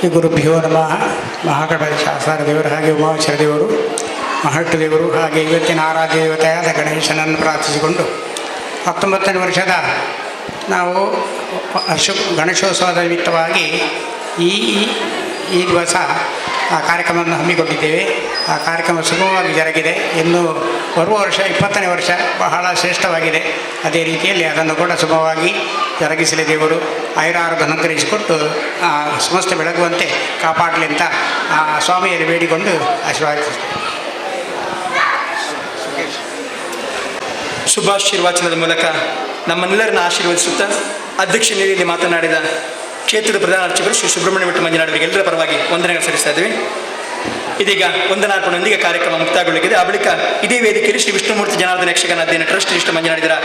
ಶ್ರೀ ಗುರುಭ್ಯೋ ನಮಃ. ಮಹಾಗಣಪತಿ ಶಾಸ್ತ್ರ ದೇವರು, ಹಾಗೆ ಉಮಾಶ್ವರ ದೇವರು, ಮಹಟ್ಟು ದೇವರು, ಹಾಗೆ ಇವತ್ತಿನ ಆರಾಧ್ಯ ದೇವತೆಯಾದ ಗಣೇಶನನ್ನು ಪ್ರಾರ್ಥಿಸಿಕೊಂಡು 19ನೇ ವರ್ಷದ ನಾವು ಗಣೇಶೋತ್ಸವದ ನಿಮಿತ್ತವಾಗಿ ಈ ದಿವಸ ಆ ಕಾರ್ಯಕ್ರಮವನ್ನು ಹಮ್ಮಿಕೊಂಡಿದ್ದೇವೆ. ಆ ಕಾರ್ಯಕ್ರಮ ಸುಗಮವಾಗಿ ಜರುಗಿದೆ. ಇನ್ನು ಬರುವ ವರ್ಷ 20ನೇ ವರ್ಷ ಬಹಳ ಶ್ರೇಷ್ಠವಾಗಿದೆ. ಅದೇ ರೀತಿಯಲ್ಲಿ ಅದನ್ನು ಕೂಡ ಸುಗಮವಾಗಿ ಜರುಗಿಸಲಿ ದೇವರು ಆಯುರಾರೋಗ್ಯ ಅನುಗ್ರಹಿಸಿಕೊಟ್ಟು ಸಂಸ್ಥೆ ಬೆಳಗುವಂತೆ ಕಾಪಾಡಲಿ ಅಂತ ಸ್ವಾಮಿಯಲ್ಲಿ ಬೇಡಿಕೊಂಡು ಆಶೀರ್ವಾದಿಸುತ್ತೇವೆ. ಶುಭಾಶೀರ್ವಾಚನದ ಮೂಲಕ ನಮ್ಮನ್ನೆಲ್ಲರನ್ನ ಆಶೀರ್ವದಿಸುತ್ತಾ ಅಧ್ಯಕ್ಷ ನಿಧಿಯಲ್ಲಿ ಮಾತನಾಡಿದ ಕ್ಷೇತ್ರದ ಪ್ರಧಾನ ಅರ್ಚಕರು ಶ್ರೀ ಸುಬ್ರಹ್ಮಣ್ಯ ಭಟ್ ಮಂಜುನಾಥರಿಗೆ ಎಲ್ಲರ ಪರವಾಗಿ ವಂದನೆಗಳು ಸಲ್ಲಿಸ್ತಾ ಇದ್ದೇವೆ. ಇದೀಗ ವಂದನಾರ್ಪಣೆಯೊಂದಿಗೆ ಕಾರ್ಯಕ್ರಮ ಮುಕ್ತಾಯಗೊಳ್ಳಲಿದೆ. ಆ ಬಳಿಕ ಇದೇ ವೇದಿಕೆಯಲ್ಲಿ ಶ್ರೀ ವಿಷ್ಣುಮೂರ್ತಿ ಜನಾರ್ದನ ಯಕ್ಷಗಾನ ಅಧ್ಯಯನ ಟ್ರಸ್ಟ್ ಇಷ್ಟ ಮಂಜುನಾಡಿದರ